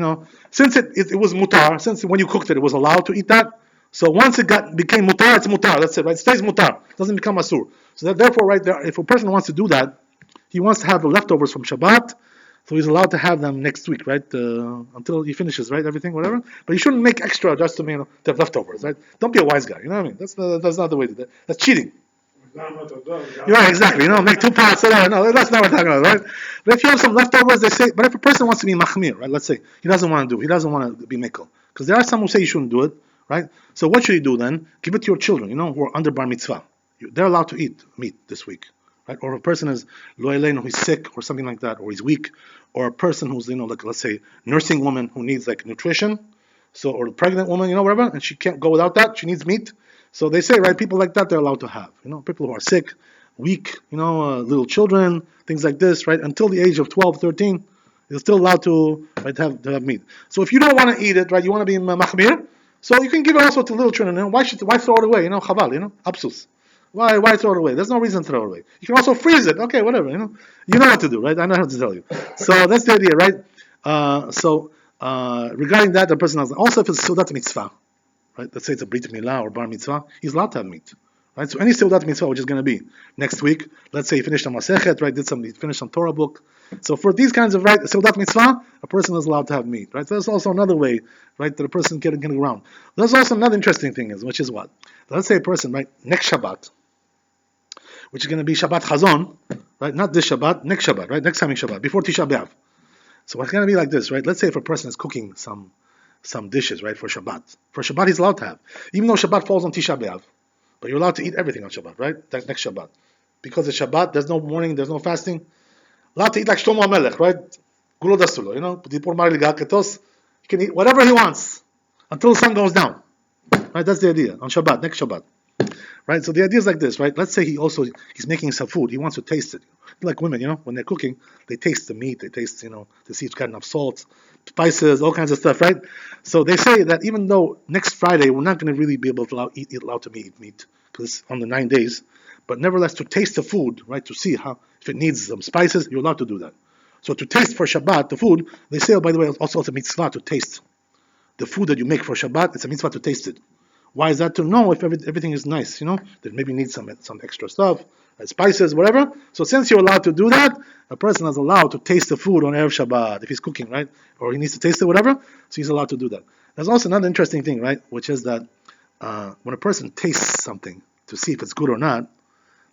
since it was mutar, since when you cooked it was allowed to eat that, so once it became mutar, it's mutar, that's it, right? It stays mutar, it doesn't become asur. So therefore, right, if a person wants to do that, he wants to have the leftovers from Shabbat, so he's allowed to have them next week, right, until he finishes, right, everything, whatever. But he shouldn't make extra just to, have leftovers, right? Don't be a wise guy, you know what I mean? That's not the way to do it. That's cheating. Yeah, exactly. Make 2 pots. No, that's not what we're talking about, right? But if you have some leftovers, they say. But if a person wants to be machmir, right? Let's say he doesn't want to be mikkel, because there are some who say you shouldn't do it, right? So what should you do then? Give it to your children, who are under bar mitzvah. They're allowed to eat meat this week, right? Or if a person is lo eleinu, who's sick or something like that, or he's weak, or a person who's like let's say nursing woman who needs like nutrition, or a pregnant woman, whatever, and she can't go without that. She needs meat. So they say, right, people like that, they're allowed to have, people who are sick, weak, little children, things like this, right, until the age of 12, 13, you're still allowed to, right, have meat. So if you don't want to eat it, right, you want to be machmir, so you can give it also to little children, why throw it away, chaval, absus. Why throw it away? There's no reason to throw it away. You can also freeze it, okay, whatever, you know what to do, right, I know how to tell you. So that's the idea, right, regarding that, the person has, also if it's Seudat Mitzvah, right? Let's say it's a Brit Milah or Bar Mitzvah, he's allowed to have meat, right? So any Seudat Mitzvah, which is going to be next week, let's say he finished a Masechet, right? He finished some Torah book. So for these kinds of, right, Seudat Mitzvah, a person is allowed to have meat, right? So that's also another way, right, that a person can get around. There's also another interesting thing, which is what? Let's say a person, right, next Shabbat, which is going to be Shabbat Chazon, right? Not this Shabbat, next Shabbat, right? Next coming Shabbat, before Tisha B'Av. So it's going to be like this, right? Let's say if a person is cooking some dishes, right, for Shabbat. For Shabbat, he's allowed to have. Even though Shabbat falls on Tisha B'Av. But you're allowed to eat everything on Shabbat, right? That's next Shabbat. Because it's Shabbat, there's no mourning, there's no fasting. Allowed to eat like Shlomo HaMelech, right? Gulo Dasulo, he can eat whatever he wants until the sun goes down. Right? That's the idea. On Shabbat, next Shabbat. Right? So the idea is like this, right? Let's say he's making some food. He wants to taste it. Like women, when they're cooking, they taste the meat, they taste, to see it's got enough salt, spices, all kinds of stuff, right? So they say that even though next Friday we're not going to really be able to eat meat, because it's on the 9 days, but nevertheless to taste the food, right, to see if it needs some spices, you're allowed to do that. So to taste for Shabbat, the food, they say, by the way, also it's a mitzvah to taste. The food that you make for Shabbat, it's a mitzvah to taste it. Why is that? To know if everything is nice, that maybe needs some extra stuff, spices, whatever. So since you're allowed to do that, a person is allowed to taste the food on Erev Shabbat, if he's cooking, right? Or he needs to taste it, whatever, so he's allowed to do that. There's also another interesting thing, right? Which is that when a person tastes something to see if it's good or not,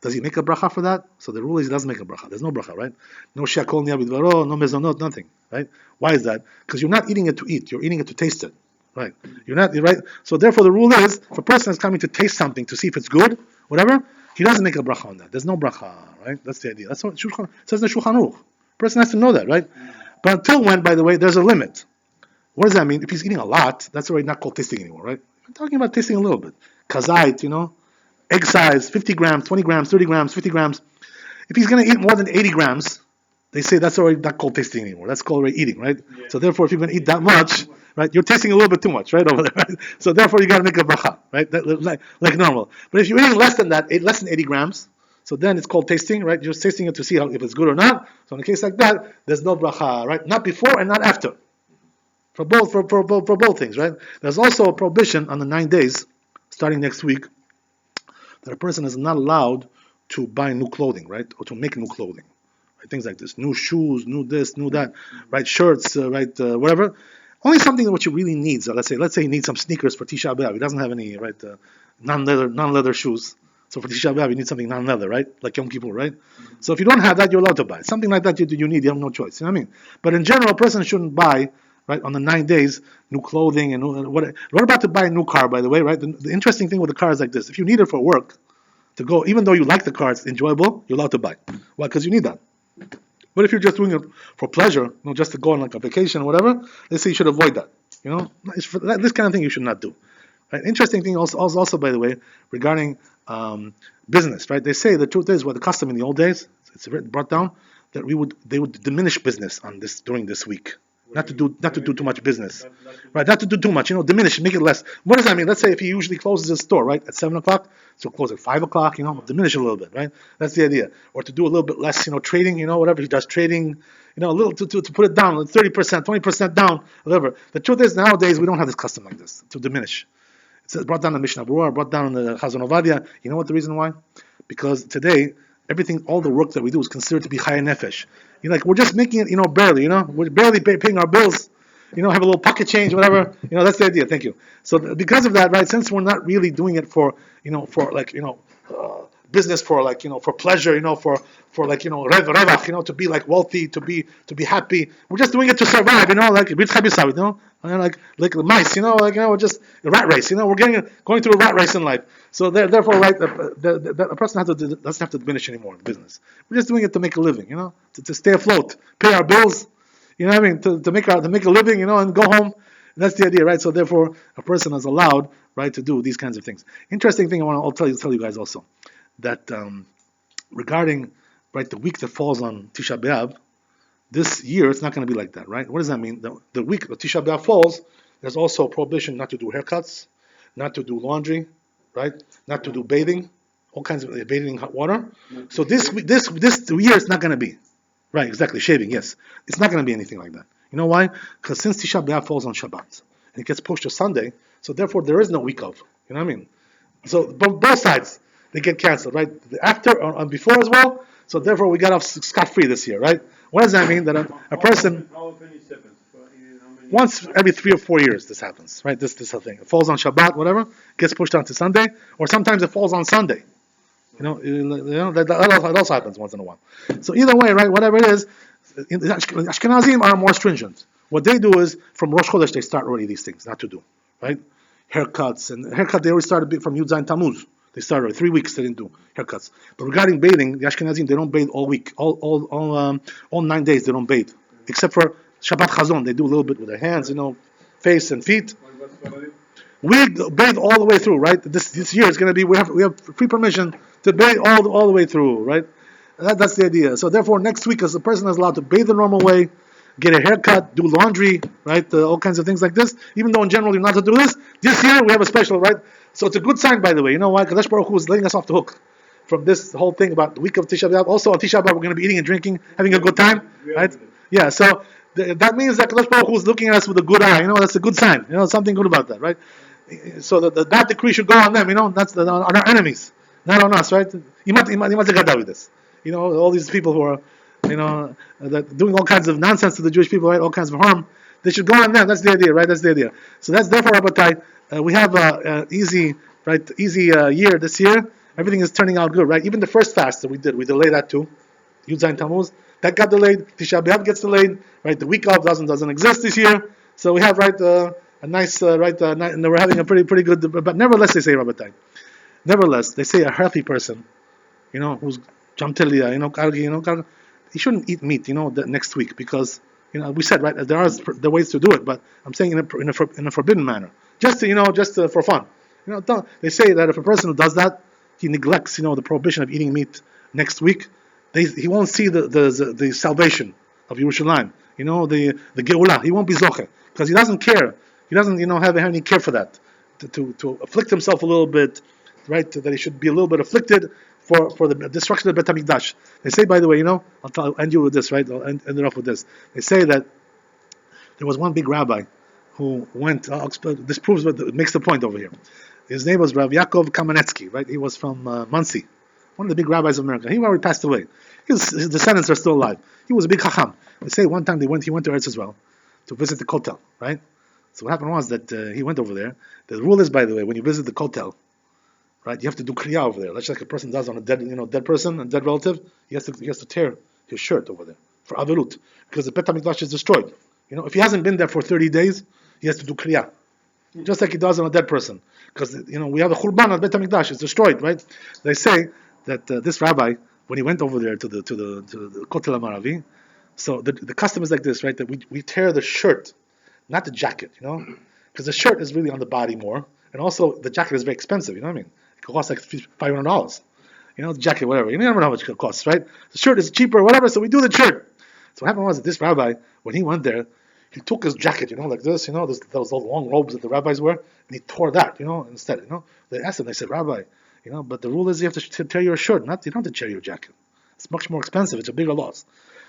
does he make a bracha for that? So the rule is he doesn't make a bracha. There's no bracha, right? No shakol niya bidvaro, no mezonot, nothing, right? Why is that? Because you're not eating it to eat, you're eating it to taste it. Right. You're right. So therefore, the rule is, if a person is coming to taste something to see if it's good, whatever, he doesn't make a bracha on that. There's no bracha, right? That's the idea. That's what it says in the Shulchan Aruch. Person has to know that, right? But until when, by the way, there's a limit. What does that mean? If he's eating a lot, that's already not called tasting anymore, right? I'm talking about tasting a little bit. Kazait, egg size, 50 grams, 20 grams, 30 grams, 50 grams. If he's going to eat more than 80 grams, they say that's already not called tasting anymore. That's called already eating, right? Yeah. So therefore, if you're going to eat that much, right, you're tasting a little bit too much, right, over there. Right? So therefore, you got to make a bracha, right, like normal. But if you're eating less than that, less than 80 grams, so then it's called tasting, right? You're tasting it to see if it's good or not. So in a case like that, there's no bracha, right? Not before and not after. For both things, right? There's also a prohibition on the 9 days, starting next week, that a person is not allowed to buy new clothing, right, or to make new clothing. Things like this, new shoes, new this, new that, right? Shirts, whatever. Only something that you really need. So let's say he needs some sneakers for Tisha B'Av. He doesn't have any, right? Non-leather shoes. So for Tisha B'Av, you need something non-leather, right? Like Yom Kippur, right? So if you don't have that, you're allowed to buy something like that. You need. You have no choice. You know what I mean? But in general, a person shouldn't buy, right, on the 9 days, new clothing and what about to buy a new car? By the way, right? The interesting thing with the car is like this: if you need it for work to go, even though you like the car, it's enjoyable, you're allowed to buy. Why? Because you need that. But if you're just doing it for pleasure, just to go on like a vacation or whatever, they say you should avoid that. This kind of thing you should not do. Right? Interesting thing also, by the way, regarding business, right? They say the truth is, what the custom in the old days, it's brought down that they would diminish business on this during this week. Not to do too much business, right? Not to do too much, diminish, make it less. What does that mean? Let's say if he usually closes his store, right, at 7 o'clock, so close at 5 o'clock, diminish it a little bit, right? That's the idea. Or to do a little bit less, trading, whatever he does trading, a little to put it down, 30%, 20% down, whatever. The truth is, nowadays we don't have this custom like this to diminish. It's brought down the Mishnah Berurah, brought down the Chazon Ovadia. You know what the reason why? Because today all the work that we do is considered to be Chaya Nefesh. We're just making it, barely, we're barely paying our bills, have a little pocket change, whatever, that's the idea. Thank you. So because of that, right, since we're not really doing it for, business, for for pleasure, for revach, to be like wealthy, to be happy. We're just doing it to survive, like mice, we're just a rat race, we're going through a rat race in life. So therefore, right, a person doesn't have to diminish anymore in business. We're just doing it to make a living, to stay afloat, pay our bills, to make a living, and go home. And that's the idea, right? So therefore, a person is allowed, right, to do these kinds of things. Interesting thing I want to tell you guys also, that regarding, right, the week that falls on Tisha B'Av, this year it's not going to be like that, right? What does that mean? The week that Tisha B'Av falls, there's also a prohibition not to do haircuts, not to do laundry, right? Not to do bathing, all kinds of bathing in hot water. So this year it's not going to be, right? Exactly, shaving. Yes, it's not going to be anything like that. You know why? Because since Tisha B'Av falls on Shabbat and it gets pushed to Sunday, so therefore there is no week of. You know what I mean? So both sides, they get canceled, right? After or before as well. So therefore we got off scot-free this year, right? What does that mean? That a person, once every 3 or 4 years this happens, right? This whole thing. It falls on Shabbat, whatever, gets pushed on to Sunday, or sometimes it falls on Sunday. That also happens once in a while. So either way, right, whatever it is, Ashkenazim are more stringent. What they do is, from Rosh Chodesh, they start already these things, not to do, right? Haircuts, they already started from Yud Zayin Tammuz. They started 3 weeks, they didn't do haircuts. But regarding bathing, the Ashkenazim, they don't bathe all week. All 9 days, they don't bathe. Except for Shabbat Chazon, they do a little bit with their hands, face and feet. We bathe all the way through, right? This year is going to be, we have free permission to bathe all the way through, right? That's the idea. So therefore, next week, as a person is allowed to bathe the normal way, get a haircut, do laundry, right? All kinds of things like this. Even though in general you're not to do this year we have a special, right? So it's a good sign, by the way. You know why? Kadosh Baruch Hu is letting us off the hook from this whole thing about the week of Tisha B'Av. Also on Tisha B'Av, we're going to be eating and drinking, having a good time, right? Yeah. So that means that Kadosh Baruch Hu is looking at us with a good eye. That's a good sign. Something good about that, right? So that decree should go on them. That's on our enemies, not on us, right? You must with this. All these people who are, that doing all kinds of nonsense to the Jewish people, right? All kinds of harm. They should go on them. That's the idea, right? That's the idea. So that's therefore, Rabbi, we have an easy year this year. Everything is turning out good, right? Even the first fast that we delayed that too. Yud Zayin Tammuz, that got delayed. Tisha B'Av gets delayed, right? The week of doesn't exist this year. So we have, right, a nice, and they were having a pretty good, but nevertheless, they say, Rabbi, nevertheless, they say a healthy person, who's jamtelia, he shouldn't eat meat, the next week, because, we said, right, there are ways to do it, but I'm saying in a forbidden manner, just for fun. They say that if a person who does that, he neglects, the prohibition of eating meat next week, he won't see the salvation of Yerushalayim, the Geulah. He won't be zoche, because he doesn't care. He doesn't, have any care for that. To afflict himself a little bit, right? That he should be a little bit afflicted for the destruction of Bet HaMikdash. They say, by the way, I'll end you with this, right? I'll end it off with this. They say that there was one big rabbi who went. This proves it makes the point over here. His name was Rav Yaakov Kamenetsky, right? He was from Monsey, one of the big rabbis of America. He already passed away. His descendants are still alive. He was a big chacham. They say one time he went to Eretz Israel to visit the Kotel, right? So what happened was that he went over there. The rule is, by the way, when you visit the Kotel, right, you have to do kriya over there. That's like a person does on a dead person, a dead relative. He has to tear his shirt over there for averut, because the Bet HaMikdash is destroyed. If he hasn't been there for 30 days, he has to do kriya, just like he does on a dead person, because we have a churban at Bet HaMikdash. It's destroyed, right? They say that this rabbi, when he went over there to the Kotel HaMaravi, so the custom is like this, right? That we tear the shirt, not the jacket, because the shirt is really on the body more, and also the jacket is very expensive. You know what I mean? It costs like $500. The jacket, whatever. You never know how much it costs, right? The shirt is cheaper, whatever. So we do the shirt. So what happened was that this rabbi, when he went there, he took his jacket, like this, those long robes that the rabbis wear, and he tore that, instead. They asked him, they said, Rabbi, but the rule is you have to tear your shirt, you don't have to tear your jacket. It's much more expensive. It's a bigger loss.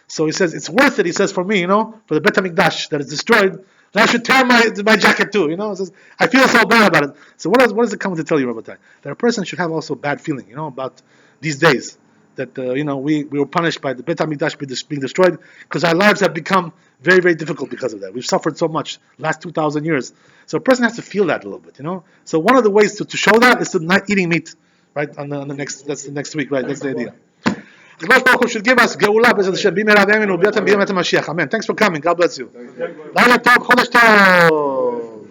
So he says, it's worth it, he says, for me, for the Bet HaMikdash that is destroyed, that I should tear my jacket too, He says, I feel so bad about it. So what does it come to tell you, Rabbi? That a person should have also a bad feeling, about these days. That, we were punished by the Bet HaMikdash being destroyed, because our lives have become very, very difficult because of that. We've suffered so much last 2,000 years. So a person has to feel that a little bit, So one of the ways to show that is to not eating meat, right, on the next week, right? That's the idea. The Lord Baruch Hu should give us Geulah b'ezrat Hashem b'meirat yaminu b'yatam b'yom Mashiach. Amen. Thanks for coming. God bless you. Laila Tov, Chodesh Tov.